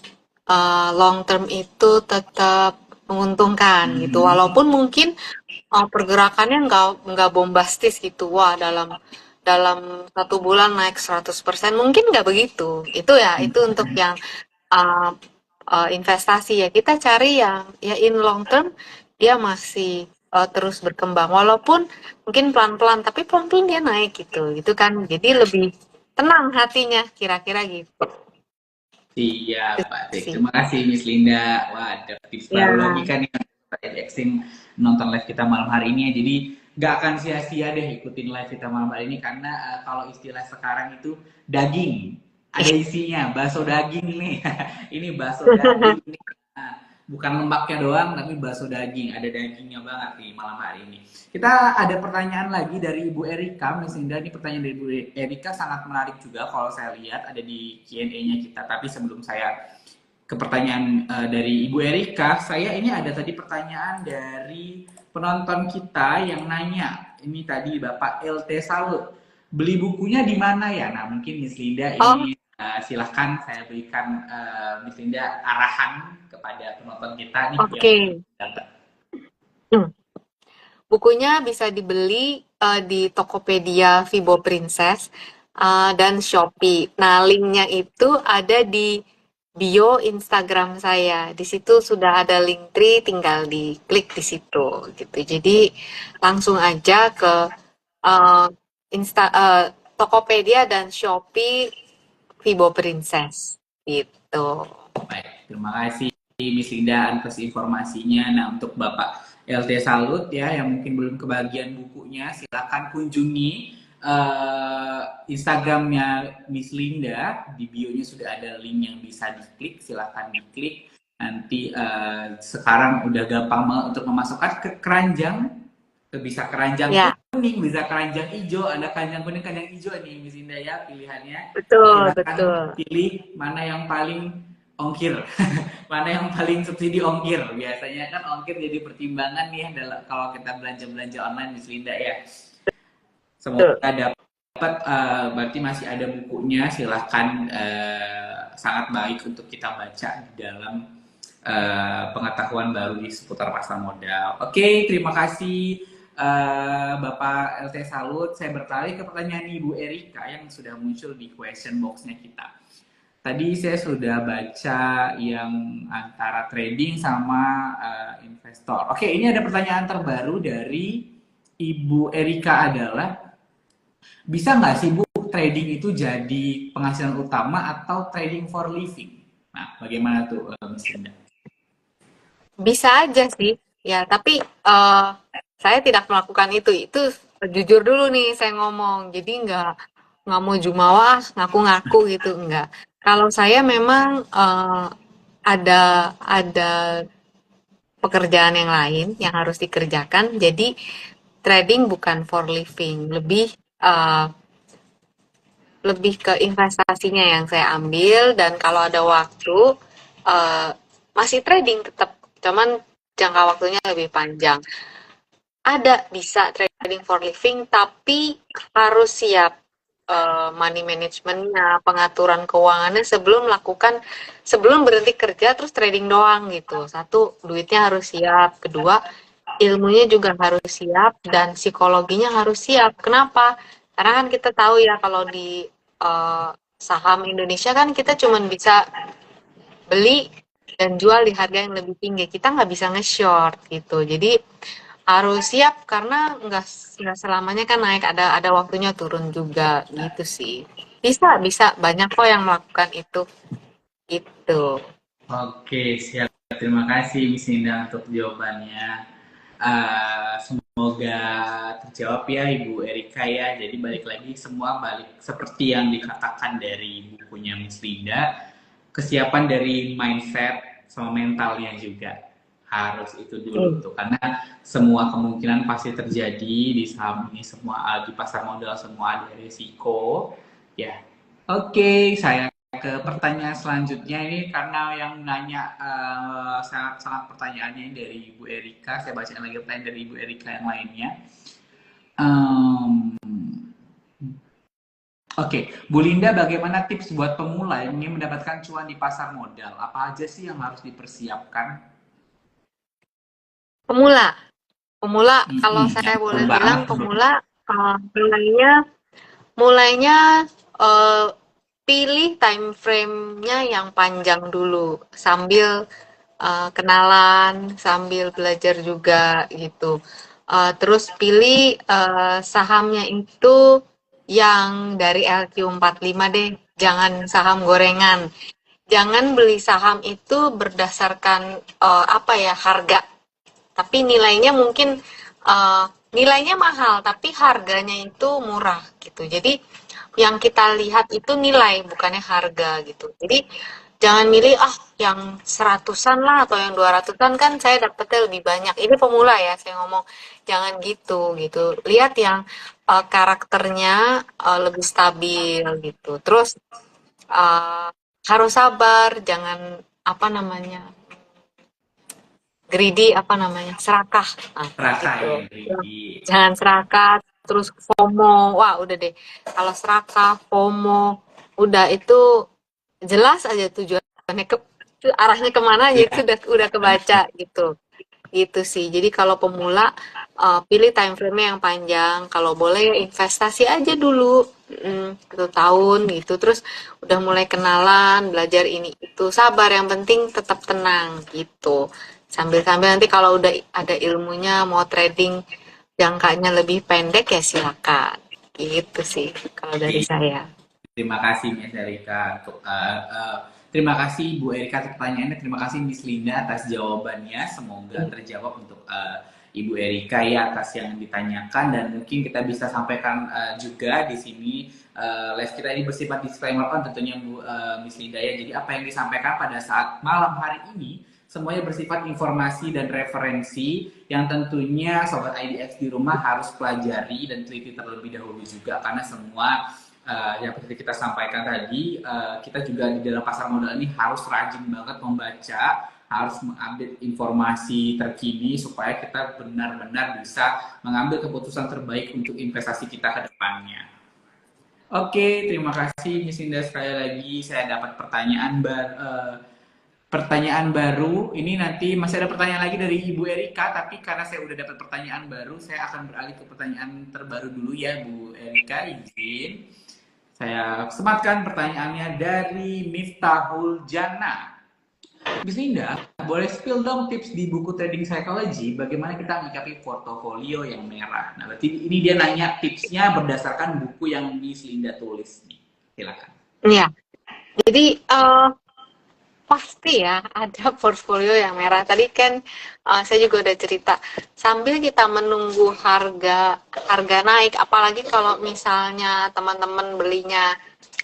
[SPEAKER 2] menguntungkan gitu.
[SPEAKER 1] Mhm.
[SPEAKER 2] Walaupun mungkin pergerakannya nggak bombastis gitu. Wah, dalam 1 bulan naik 100%, mungkin nggak begitu. Itu ya, itu untuk yang investasi ya. Kita cari yang ya in long term dia masih terus berkembang. Walaupun mungkin pelan-pelan, tapi pelan-pelan dia naik gitu kan. Jadi lebih tenang hatinya, kira-kira gitu
[SPEAKER 1] Siap, Pak Tik.
[SPEAKER 2] sih.
[SPEAKER 1] Terima kasih, Miss Linda. Wah, ada tips baru lagi
[SPEAKER 2] Ya,
[SPEAKER 1] kan yang terkait Exing nonton live kita malam hari ini ya. Jadi nggak akan sia-sia deh ikutin live kita malam hari ini karena kalau istilah sekarang itu daging, ada isinya, bakso daging nih. Ini bakso daging nih. Nah, bukan lemaknya doang, tapi bakso daging, ada dagingnya banget nih malam hari ini. Kita ada pertanyaan lagi dari Ibu Erika, Miss Linda. Ini pertanyaan dari Ibu Erika sangat menarik juga kalau saya lihat ada di Q&A-nya kita. Tapi sebelum saya ke pertanyaan dari Ibu Erika, saya ini ada tadi pertanyaan dari penonton kita yang nanya. Ini tadi Bapak LT Salut. Beli bukunya di mana ya? Nah, mungkin Miss Linda
[SPEAKER 2] oh,
[SPEAKER 1] ini silahkan saya berikan Miss Linda arahan kepada penonton kita nih yang
[SPEAKER 2] oke.
[SPEAKER 1] datang.
[SPEAKER 2] Hmm. Bukunya bisa dibeli di Tokopedia Vibo Princess dan Shopee. Nah, linknya itu ada di bio Instagram saya. Di situ sudah ada link tree, tinggal diklik di situ gitu. Jadi langsung aja ke eh, Tokopedia dan Shopee Vibo Princess gitu.
[SPEAKER 1] Baik, terima kasih Miss Linda atas informasinya. Nah, untuk Bapak LT Salut ya yang mungkin belum kebagian bukunya, silakan kunjungi Instagramnya Miss Linda. Di bio-nya sudah ada link yang bisa diklik, silakan diklik. Nanti sekarang udah gampang banget untuk memasukkan ke keranjang, bisa keranjang
[SPEAKER 2] Ya,
[SPEAKER 1] kuning, bisa keranjang hijau, ada keranjang kuning, keranjang hijau nih Miss Linda ya pilihannya.
[SPEAKER 2] betul,
[SPEAKER 1] Silakan
[SPEAKER 2] betul.
[SPEAKER 1] pilih mana yang paling ongkir, mana yang paling subsidi ongkir. Biasanya kan ongkir jadi pertimbangan nih dalam kalau kita belanja-belanja online Miss Linda ya. Semoga
[SPEAKER 2] Betul.
[SPEAKER 1] dapat berarti masih ada bukunya, silahkan sangat baik untuk kita baca di dalam pengetahuan baru di seputar pasar modal. Oke, terima kasih Bapak LT Salut. Saya beralih ke pertanyaan Ibu Erika yang sudah muncul di question box-nya kita. Tadi saya sudah baca yang antara trading sama investor. Oke, ini ada pertanyaan terbaru dari Ibu Erika adalah, bisa nggak sih Bu trading itu jadi penghasilan utama atau trading for living? Nah, bagaimana tuh Miss Linda?
[SPEAKER 2] Bisa aja sih, ya. Tapi saya tidak melakukan itu. Itu jujur dulu nih saya ngomong. Jadi nggak mau jumawa, ngaku-ngaku gitu enggak. Kalau saya memang ada pekerjaan yang lain yang harus dikerjakan. Jadi trading bukan for living, eh, lebih ke investasinya yang saya ambil dan kalau ada waktu eh, masih trading tetap, cuman jangka waktunya lebih panjang. Ada bisa trading for living, tapi harus siap money managementnya, pengaturan keuangannya sebelum berhenti kerja terus trading doang gitu. Satu, duitnya harus siap. Kedua, ilmunya juga harus siap dan psikologinya harus siap. Kenapa? Karena kan kita tahu ya kalau di saham Indonesia kan kita cuma bisa beli dan jual di harga yang lebih tinggi. Kita nggak bisa nge-short gitu. Jadi harus siap karena nggak selamanya kan naik, ada waktunya turun juga gitu sih. Bisa banyak kok yang melakukan itu gitu.
[SPEAKER 1] Oke, siap. Terima kasih Miss Linda untuk jawabannya. Semoga terjawab ya Ibu Erika ya. Jadi balik lagi semua balik seperti yang dikatakan dari bukunya Miss Linda, kesiapan dari mindset sama mentalnya juga harus itu dulu tuh karena semua kemungkinan pasti terjadi di saham ini, semua di pasar modal semua ada risiko ya. Oke, saya ke pertanyaan selanjutnya ini karena yang nanya sangat pertanyaannya dari Ibu Erika. Saya bacakan lagi pertanyaan dari Ibu Erika yang lainnya. Um, Oke, Bu Linda, bagaimana tips buat pemula yang ingin mendapatkan cuan di pasar modal? Apa aja sih yang harus dipersiapkan?
[SPEAKER 2] Pemula, pemula kalau
[SPEAKER 1] Yang
[SPEAKER 2] saya boleh
[SPEAKER 1] betul
[SPEAKER 2] bilang
[SPEAKER 1] banget.
[SPEAKER 2] pemula mulainya mulainya eh, pilih time frame-nya yang panjang dulu sambil kenalan sambil belajar juga gitu. Terus pilih sahamnya itu yang dari LQ45 deh, jangan saham gorengan. Jangan beli saham itu berdasarkan apa ya, harga, tapi nilainya mungkin eh, nilainya mahal tapi harganya itu murah gitu. Jadi yang kita lihat itu nilai bukannya harga gitu. Jadi jangan milih yang seratusan lah atau yang 200-an, kan saya dapetnya lebih banyak. Ini pemula ya saya ngomong, jangan gitu gitu. Lihat yang karakternya lebih stabil gitu. Terus eh, harus sabar, jangan apa namanya, greedy, apa namanya, serakah. Nah,
[SPEAKER 1] Terasa
[SPEAKER 2] gitu.
[SPEAKER 1] ya, Riki.
[SPEAKER 2] Jangan serakah, terus FOMO. Wah, udah deh. Kalau serakah, FOMO, udah itu jelas aja tujuannya arahnya kemana aja itu
[SPEAKER 1] Ya,
[SPEAKER 2] udah kebaca gitu. Gitu sih. Jadi kalau pemula pilih time frame yang panjang. Kalau boleh ya investasi aja dulu. 1 tahun gitu. Terus udah mulai kenalan, belajar ini itu. Sabar, yang penting tetap tenang gitu. Sambil-sambil nanti kalau udah ada ilmunya mau trading jangkanya lebih pendek ya silakan. Gitu sih kalau dari
[SPEAKER 1] oke.
[SPEAKER 2] saya.
[SPEAKER 1] Terima kasih Miss Erika. Terima kasih Bu Erika atas pertanyaannya. Terima kasih Miss Linda atas jawabannya. Semoga terjawab untuk Ibu Erika ya atas yang ditanyakan, dan mungkin kita bisa sampaikan juga di sini les kita ini bersifat disclaimer kan tentunya Bu Miss Linda ya. Jadi apa yang disampaikan pada saat malam hari ini semuanya bersifat informasi dan referensi yang tentunya Sobat IDX di rumah harus pelajari dan teliti terlebih dahulu juga, karena semua yang seperti kita sampaikan tadi, kita juga di dalam pasar modal ini harus rajin banget membaca, harus mengambil informasi terkini supaya kita benar-benar bisa mengambil keputusan terbaik untuk investasi kita ke depannya. Oke, terima kasih Miss Indah sekali lagi. Saya dapat pertanyaan baru. Ini nanti masih ada pertanyaan lagi dari Ibu Erika, tapi karena saya udah dapat pertanyaan baru, saya akan beralih ke pertanyaan terbaru dulu ya Bu Erika, izin. Saya sematkan pertanyaannya dari Miftahul Jannah. Bis Linda, boleh spill dong tips di buku Trading Psychology bagaimana kita menyikapi portofolio yang merah. Nah, berarti ini dia nanya tipsnya berdasarkan buku yang Miss Linda tulis nih. Silakan.
[SPEAKER 2] Iya. Jadi pasti ya ada portfolio yang merah. Tadi kan saya juga udah cerita, sambil kita menunggu harga harga naik, apalagi kalau misalnya teman-teman belinya,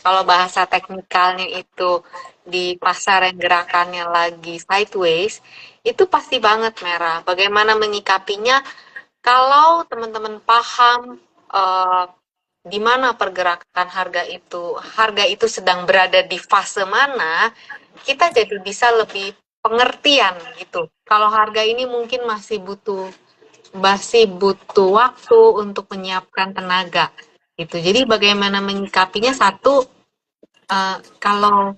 [SPEAKER 2] kalau bahasa teknikalnya itu di pasar yang gerakannya lagi sideways, itu pasti banget merah. Bagaimana menyikapinya? Kalau teman-teman paham eh, di mana pergerakan harga itu sedang berada di fase mana, kita jadi bisa lebih pengertian gitu. Kalau harga ini mungkin masih butuh waktu untuk menyiapkan tenaga gitu. Jadi bagaimana menyikapinya, satu, kalau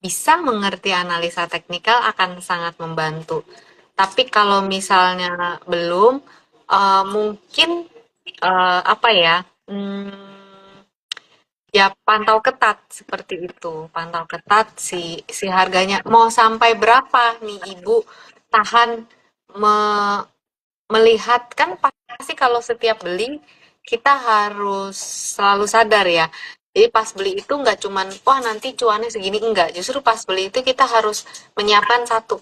[SPEAKER 2] bisa mengerti analisa teknikal akan sangat membantu. Tapi kalau misalnya belum, mungkin apa ya? Ya pantau ketat seperti itu. Pantau ketat si harganya mau sampai berapa nih Ibu tahan me- melihat, kan pasti kalau setiap beli kita harus selalu sadar ya. Jadi pas beli itu nggak cuman wah nanti cuannya segini, enggak. Justru pas beli itu kita harus menyiapkan satu.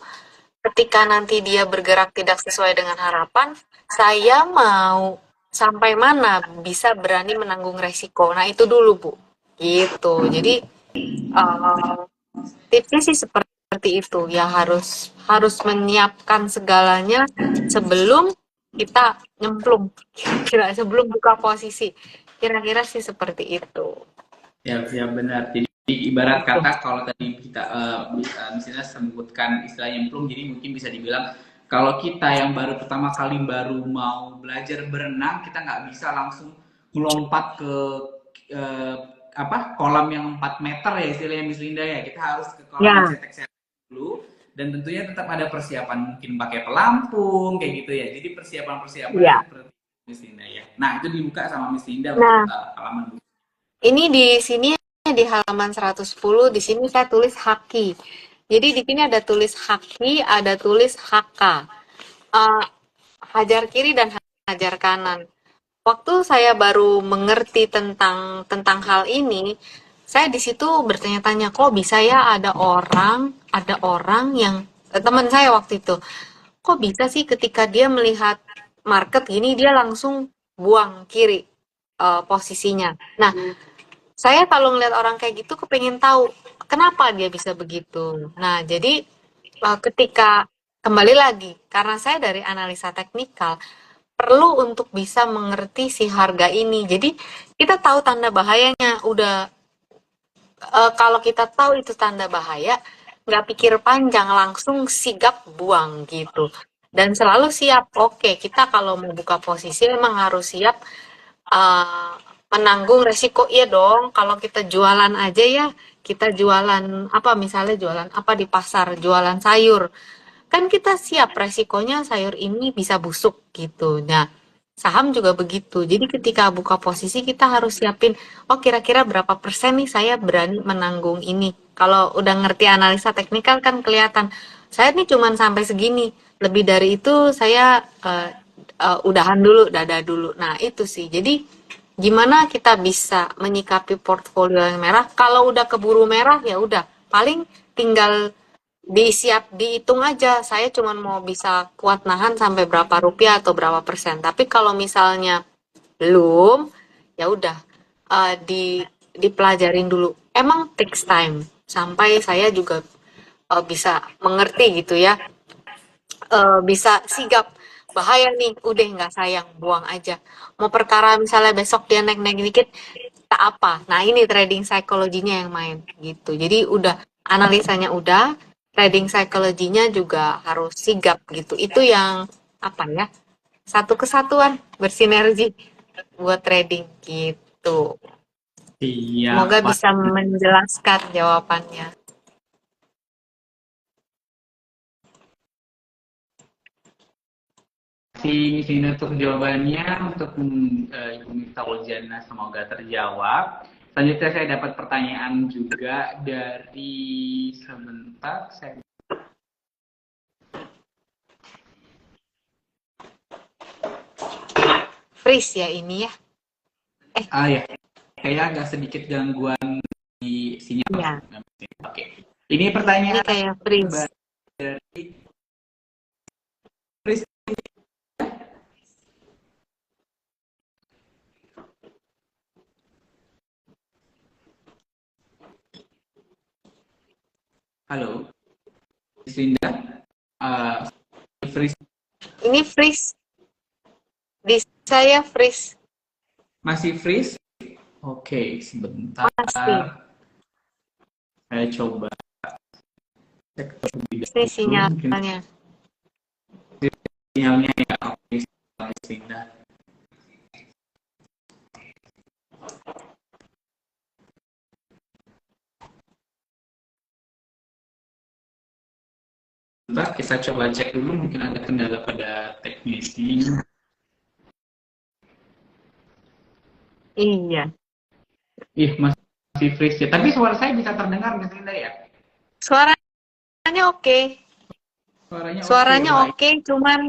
[SPEAKER 2] Ketika nanti dia bergerak tidak sesuai dengan harapan, saya mau sampai mana bisa berani menanggung resiko. Nah, itu dulu, Bu. Gitu. Jadi, eh, tipsnya sih seperti itu. Ya harus harus menyiapkan segalanya sebelum kita nyemplung. Kira sebelum buka posisi. Kira-kira sih seperti itu.
[SPEAKER 1] Ya, benar. Jadi ibarat kata kalau tadi kita misalnya sebutkan istilah nyemplung, jadi mungkin bisa dibilang kalau kita yang baru mau belajar berenang, kita nggak bisa langsung melompat ke uh, kolam yang 4 meter ya istilahnya Miss Linda ya. Kita harus ke kolam yang
[SPEAKER 2] Ya,
[SPEAKER 1] setek-setek dulu, dan tentunya tetap ada persiapan, mungkin pakai pelampung kayak gitu ya. Jadi persiapan-persiapannya
[SPEAKER 2] ya.
[SPEAKER 1] seperti Miss Linda ya. Nah, itu dibuka sama Miss Linda untuk
[SPEAKER 2] Nah,
[SPEAKER 1] halaman.
[SPEAKER 2] ini di sini di halaman 110, di sini saya tulis haki. Jadi di sini ada tulis haki, ada tulis haka. Eh, hajar kiri dan hajar kanan. Waktu saya baru mengerti tentang hal ini, saya di situ bertanya-tanya, kok bisa ya ada orang yang teman saya waktu itu, kok bisa sih ketika dia melihat market gini dia langsung buang kiri posisinya. Nah, saya kalau ngeliat orang kayak gitu kepengen tahu kenapa dia bisa begitu. Nah, jadi ketika kembali lagi karena saya dari analisa teknikal perlu untuk bisa mengerti si harga ini. Jadi kita tahu tanda bahayanya. Udah kalau kita tahu itu tanda bahaya, nggak pikir panjang, langsung sigap buang gitu. Dan selalu siap. Oke, kita kalau mau buka posisi memang harus siap uh, menanggung resiko. Iya dong. Kalau kita jualan aja ya, kita jualan apa misalnya jualan apa di pasar, jualan sayur kan kita siap resikonya sayur ini bisa busuk gitu. Nah, saham juga begitu. Jadi ketika buka posisi kita harus siapin, oh kira-kira berapa persen nih saya berani menanggung ini. Kalau udah ngerti analisa teknikal kan kelihatan, saya nih cuman sampai segini. Lebih dari itu saya udahan dulu, dada dulu. Nah, itu sih. Jadi gimana kita bisa menyikapi portfolio yang merah? Kalau udah keburu merah ya udah, paling tinggal dihitung aja. Saya cuma mau bisa kuat nahan sampai berapa rupiah atau berapa persen. Tapi kalau misalnya belum, ya udah dipelajarin dulu. Emang takes time sampai saya juga bisa mengerti gitu ya, bisa sigap bahaya nih, udah nggak sayang, buang aja. Mau perkara misalnya besok dia naik-naik dikit, tak apa. Nah ini trading psikologinya yang main gitu. Jadi udah analisanya udah, trading psikologinya juga harus sigap gitu. Itu yang apa ya? Satu kesatuan bersinergi buat trading gitu.
[SPEAKER 1] Siap,
[SPEAKER 2] Semoga
[SPEAKER 1] Pak.
[SPEAKER 2] bisa menjelaskan jawabannya.
[SPEAKER 1] Sini untuk jawabannya untuk Ibu Miftah Uljana semoga terjawab. Selanjutnya saya dapat pertanyaan juga dari sebentar saya
[SPEAKER 2] Freeze ya ini ya.
[SPEAKER 1] ya kayak agak sedikit gangguan di sinyal.
[SPEAKER 2] Ya,
[SPEAKER 1] Oke. Ini
[SPEAKER 2] ini
[SPEAKER 1] pertanyaan
[SPEAKER 2] kayak freeze.
[SPEAKER 1] dari Chris. Halo, Linda. Uh, Chris
[SPEAKER 2] Ini freeze. Di saya freeze.
[SPEAKER 1] masih freeze? Oke, sebentar.
[SPEAKER 2] Masih.
[SPEAKER 1] Saya coba cek terlebih
[SPEAKER 2] Ini
[SPEAKER 1] dahulu. Mungkin
[SPEAKER 2] sinyalnya.
[SPEAKER 1] sinyalnya ya. Oke, Linda. Sebentar, kita coba cek dulu. Mungkin ada kendala pada teknisi.
[SPEAKER 2] Iya.
[SPEAKER 1] Ih, masih freeze ya. Tapi suara saya bisa terdengar, Miss Linda ya?
[SPEAKER 2] Suaranya oke.
[SPEAKER 1] Suaranya oke,
[SPEAKER 2] Suaranya
[SPEAKER 1] baik.
[SPEAKER 2] oke, cuman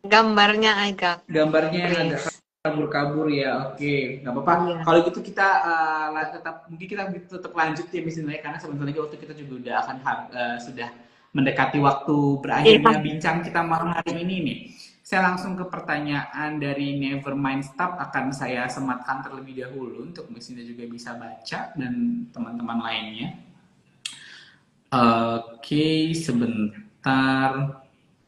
[SPEAKER 2] gambarnya agak
[SPEAKER 1] Gambarnya yang agak
[SPEAKER 2] freeze.
[SPEAKER 1] kabur-kabur ya. Oke, nggak apa-apa.
[SPEAKER 2] Iya.
[SPEAKER 1] Kalau gitu kita tetap mungkin kita tetap lanjut ya Miss Linda ya, karena sebentar lagi waktu kita juga udah akan sudah mendekati waktu
[SPEAKER 2] Iya.
[SPEAKER 1] berakhirnya bincang kita malam hari ini nih. Saya langsung ke pertanyaan dari Nevermind Stop, akan saya sematkan terlebih dahulu untuk Miss Linda juga bisa baca dan teman-teman lainnya. Oke, sebentar.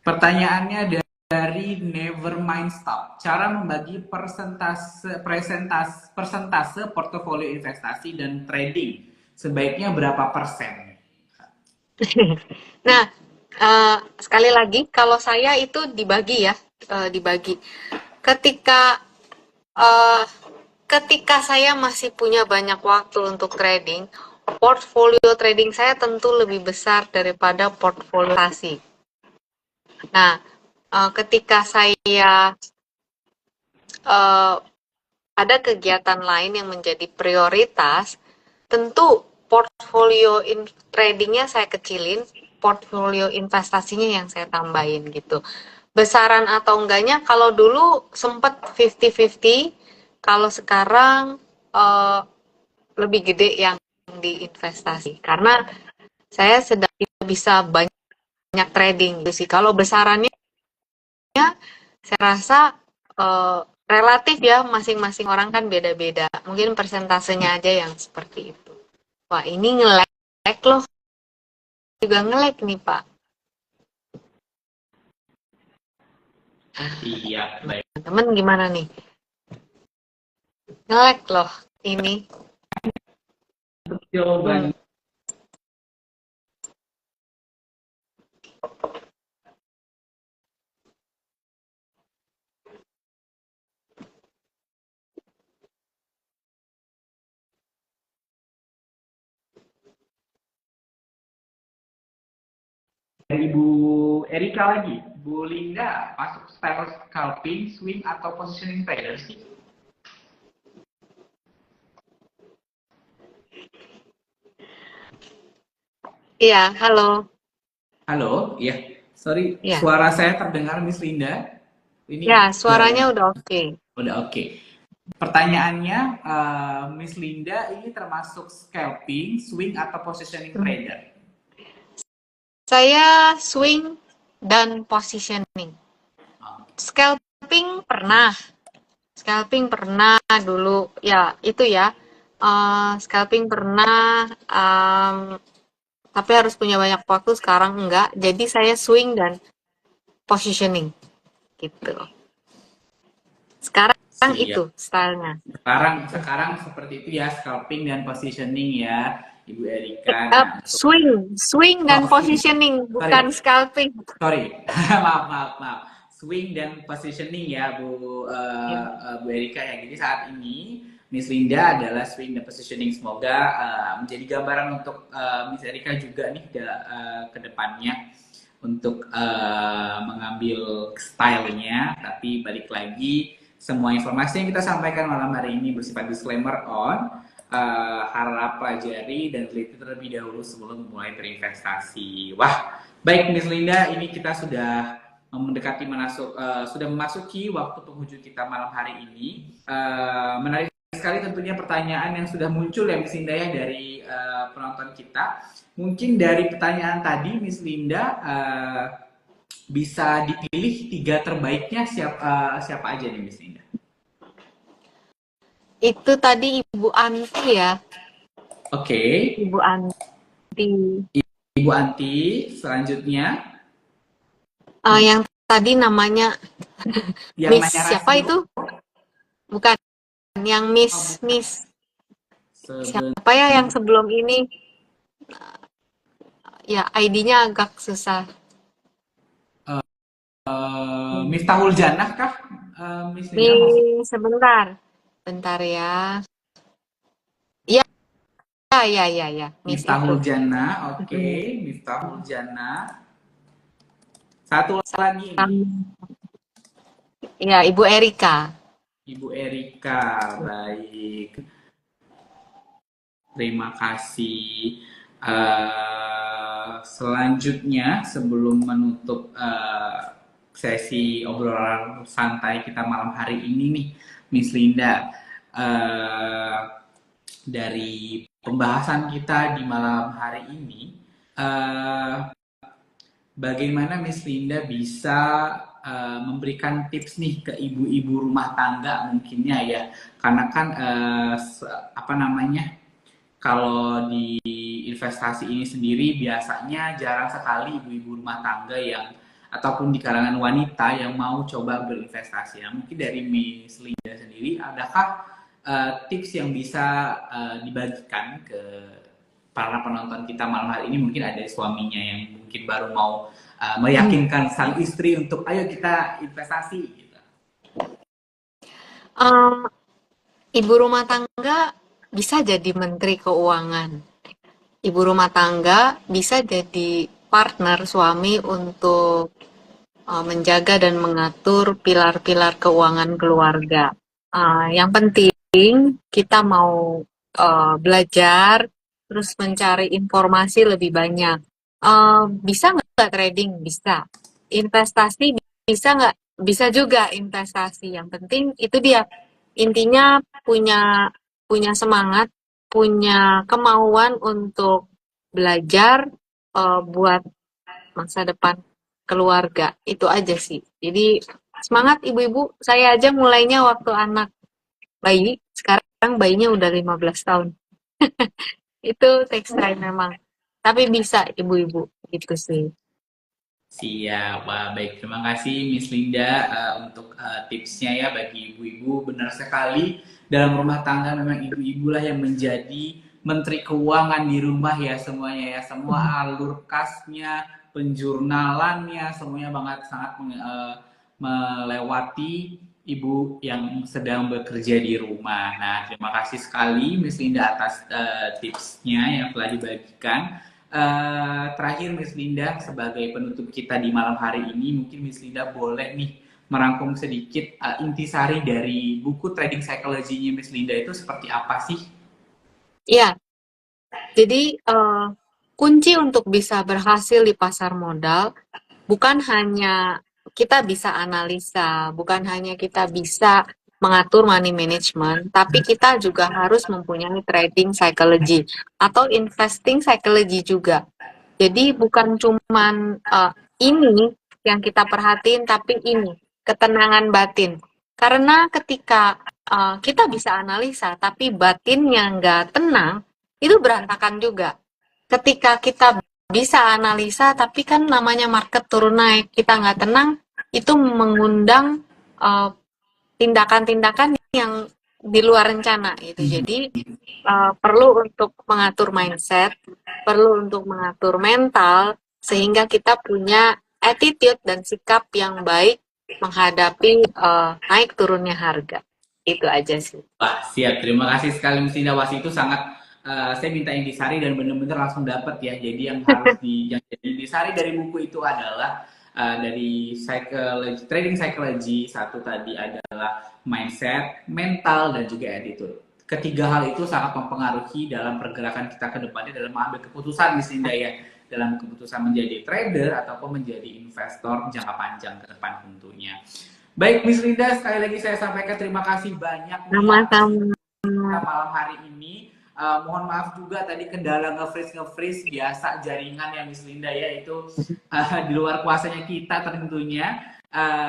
[SPEAKER 1] Pertanyaannya dari Nevermind Stop. Cara membagi persentase portofolio investasi dan trading sebaiknya berapa persen?
[SPEAKER 2] Nah, sekali lagi, kalau saya itu dibagi ya, dibagi. Ketika eh, ketika saya masih punya banyak waktu untuk trading, portfolio trading saya tentu lebih besar daripada portfolio investasi. Nah, ketika saya ada kegiatan lain yang menjadi prioritas, tentu portfolio tradingnya saya kecilin, portfolio investasinya yang saya tambahin gitu. Besaran atau enggaknya, kalau dulu sempet 50-50, kalau sekarang eh, lebih gede yang di investasi. Karena saya sedang bisa banyak trading gitu sih. Kalau besarannya, saya rasa eh, relatif ya, masing-masing orang kan beda-beda. Mungkin persentasenya aja yang seperti itu. Wah, ini nge-lag loh, juga nge-lag nih Pak.
[SPEAKER 1] Iya, baik.
[SPEAKER 2] Temen gimana nih? Nge-lag loh ini.
[SPEAKER 1] Jawaban
[SPEAKER 2] Hmm.
[SPEAKER 1] 2000 Erika lagi. Bu Linda, masuk style scalping, swing, atau positioning trader sih?
[SPEAKER 2] Iya, halo.
[SPEAKER 1] Halo, ya. Sorry,
[SPEAKER 2] Ya,
[SPEAKER 1] suara saya terdengar Miss Linda.
[SPEAKER 2] ya,
[SPEAKER 1] Ini
[SPEAKER 2] suaranya udah oke.
[SPEAKER 1] udah oke. Pertanyaannya, Miss Linda ini termasuk scalping, swing, atau positioning
[SPEAKER 2] Hmm.
[SPEAKER 1] trader?
[SPEAKER 2] Saya swing dan positioning. Scalping pernah. Scalping pernah dulu. Ya, itu ya. Scalping pernah, tapi harus punya banyak waktu. Sekarang enggak. Jadi saya swing dan positioning gitu. Sekarang
[SPEAKER 1] Siap.
[SPEAKER 2] itu stylenya.
[SPEAKER 1] Sekarang seperti itu ya, scalping dan positioning ya, Ibu Erika. Nah, untuk
[SPEAKER 2] Swing dan
[SPEAKER 1] swing,
[SPEAKER 2] positioning,
[SPEAKER 1] sorry,
[SPEAKER 2] bukan scalping.
[SPEAKER 1] maaf, maaf, maaf. Swing dan positioning ya, Bu Erika ya. Jadi saat ini Miss Linda adalah swing dan positioning. Semoga menjadi gambaran untuk Miss Erika juga nih ke depannya untuk mengambil stylenya. Tapi balik lagi, semua informasi yang kita sampaikan malam hari ini bersifat disclaimer harap pelajari dan teliti terlebih dahulu sebelum mulai berinvestasi. Wah, baik Miss Linda, ini kita sudah mendekati sudah memasuki waktu penghujung kita malam hari ini. Menarik sekali tentunya pertanyaan yang sudah muncul ya Miss Linda ya dari penonton kita. Mungkin dari pertanyaan tadi Miss Linda bisa dipilih 3 terbaiknya siapa aja nih Miss Linda?
[SPEAKER 2] Itu tadi Ibu Anti ya.
[SPEAKER 1] Oke,
[SPEAKER 2] Ibu Anti.
[SPEAKER 1] Ibu Anti, selanjutnya
[SPEAKER 2] Yang tadi namanya
[SPEAKER 1] yang
[SPEAKER 2] Miss
[SPEAKER 1] nanya
[SPEAKER 2] siapa
[SPEAKER 1] rasio.
[SPEAKER 2] itu? Bukan, yang
[SPEAKER 1] Oh,
[SPEAKER 2] Miss
[SPEAKER 1] bukan.
[SPEAKER 2] Miss siapa ya yang sebelum ini? Ya, ID-nya agak susah. Hmm.
[SPEAKER 1] Miftahul Janah kah? Miss Linda masuk
[SPEAKER 2] Miss sebentar. Bentar ya. Iya, ya, ya, ya. Miss itu.
[SPEAKER 1] Miftahul Janah, oke,
[SPEAKER 2] Mm.
[SPEAKER 1] Miftahul Janah. Satu lagi nih,
[SPEAKER 2] Sam- Ya, Ibu Erika.
[SPEAKER 1] Ibu Erika, baik. Terima kasih. Selanjutnya, sebelum menutup sesi obrolan santai kita malam hari ini nih, Miss Linda, uh, dari pembahasan kita di malam hari ini, uh, bagaimana Miss Linda bisa memberikan tips nih ke ibu-ibu rumah tangga mungkinnya ya, karena kan apa namanya, kalau di investasi ini sendiri biasanya jarang sekali ibu-ibu rumah tangga yang ataupun di kalangan wanita yang mau coba berinvestasi. Nah, mungkin dari Miss Linda sendiri, adakah tips yang bisa dibagikan ke para penonton kita malam hari ini? Mungkin ada suaminya yang mungkin baru mau meyakinkan sang istri untuk ayo kita investasi. Gitu.
[SPEAKER 2] Ibu rumah tangga bisa jadi menteri keuangan. Ibu rumah tangga bisa jadi partner suami untuk menjaga dan mengatur pilar-pilar keuangan keluarga. Yang penting kita mau belajar, terus mencari informasi lebih banyak. Bisa nggak trading? Bisa. Investasi bisa nggak? Bisa juga investasi. Yang penting itu dia. Intinya punya punya semangat, punya kemauan untuk belajar buat masa depan keluarga. Itu aja sih. Jadi semangat ibu-ibu. Saya aja mulainya waktu anak bayi, sekarang bayinya udah 15 tahun. Itu takes time memang. Tapi bisa ibu-ibu gitu sih.
[SPEAKER 1] Siap, wah baik. Terima kasih Miss Linda untuk tipsnya ya bagi ibu-ibu. Benar sekali, dalam rumah tangga memang ibu-ibu lah yang menjadi menteri keuangan di rumah ya semuanya ya. Semua alur kasnya, penjurnalannya, semuanya banget sangat melewati ibu yang sedang bekerja di rumah. Nah, terima kasih sekali Miss Linda atas tipsnya yang telah dibagikan. Terakhir Miss Linda sebagai penutup kita di malam hari ini, mungkin Miss Linda boleh nih merangkum sedikit intisari dari buku Trading Psychology-nya Miss Linda itu seperti apa sih?
[SPEAKER 2] Iya, jadi kunci untuk bisa berhasil di pasar modal bukan hanya kita bisa analisa, bukan hanya kita bisa mengatur money management, tapi kita juga harus mempunyai trading psychology atau investing psychology juga. Jadi bukan cuman ini yang kita perhatiin, tapi ini ketenangan batin. Karena ketika kita bisa analisa, tapi batinnya nggak tenang, itu berantakan juga. Ketika kita bisa analisa, tapi kan namanya market turun naik, kita nggak tenang, itu mengundang uh, tindakan-tindakan yang di luar rencana gitu. Jadi perlu untuk mengatur mindset, perlu untuk mengatur mental, sehingga kita punya attitude dan sikap yang baik menghadapi naik turunnya harga. Itu aja sih.
[SPEAKER 1] Wah, siap. Terima kasih sekali Miss Linda. Wah, itu sangat saya minta intisari dan benar-benar langsung dapat ya. Jadi yang harus yang jadi intisari dari buku itu adalah dari psychology, trading psychology, satu tadi adalah mindset, mental dan juga attitude. Ketiga hal itu sangat mempengaruhi dalam pergerakan kita ke depannya dalam mengambil keputusan Miss Linda ya. Dalam keputusan menjadi trader ataupun menjadi investor jangka panjang ke depan tentunya. Baik, Miss Linda, sekali lagi saya sampaikan terima kasih banyak nih atas
[SPEAKER 2] Sama-sama.
[SPEAKER 1] malam hari ini. Mohon maaf juga tadi kendala nge-freeze biasa jaringan ya Miss Linda ya itu di luar kuasanya kita tentunya.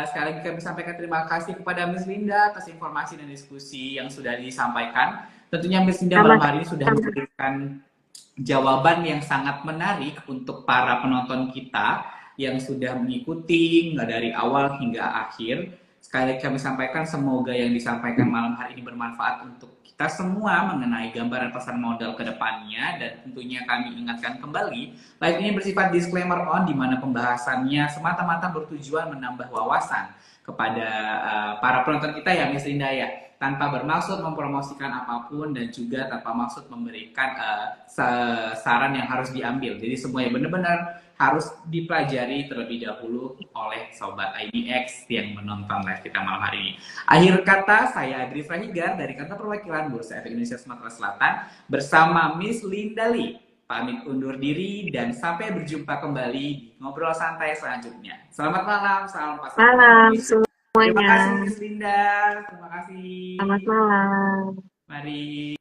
[SPEAKER 1] Sekali lagi kami sampaikan terima kasih kepada Miss Linda atas informasi dan diskusi yang sudah disampaikan. Tentunya Miss Linda malam hari ini sudah memberikan jawaban yang sangat menarik untuk para penonton kita yang sudah mengikuti nggak dari awal hingga akhir. Sekali lagi kami sampaikan semoga yang disampaikan malam hari ini bermanfaat untuk kita semua mengenai gambaran pasar modal ke depannya dan tentunya kami ingatkan kembali live ini bersifat disclaimer on di mana pembahasannya semata-mata bertujuan menambah wawasan kepada para penonton kita ya Miss Linda ya tanpa bermaksud mempromosikan apapun dan juga tanpa maksud memberikan saran yang harus diambil. Jadi semuanya benar-benar harus dipelajari terlebih dahulu oleh Sobat IDX yang menonton live kita malam hari ini. Akhir kata, saya Adri Frahigar dari kantor perwakilan Bursa Efek Indonesia Sumatera Selatan bersama Miss Linda Lee. Pamit undur diri dan sampai berjumpa kembali di ngobrol santai selanjutnya. Selamat malam, salam pasar.
[SPEAKER 2] Malam
[SPEAKER 1] Terima
[SPEAKER 2] semuanya.
[SPEAKER 1] kasih Miss Linda. Terima kasih.
[SPEAKER 2] Selamat malam.
[SPEAKER 1] Mari.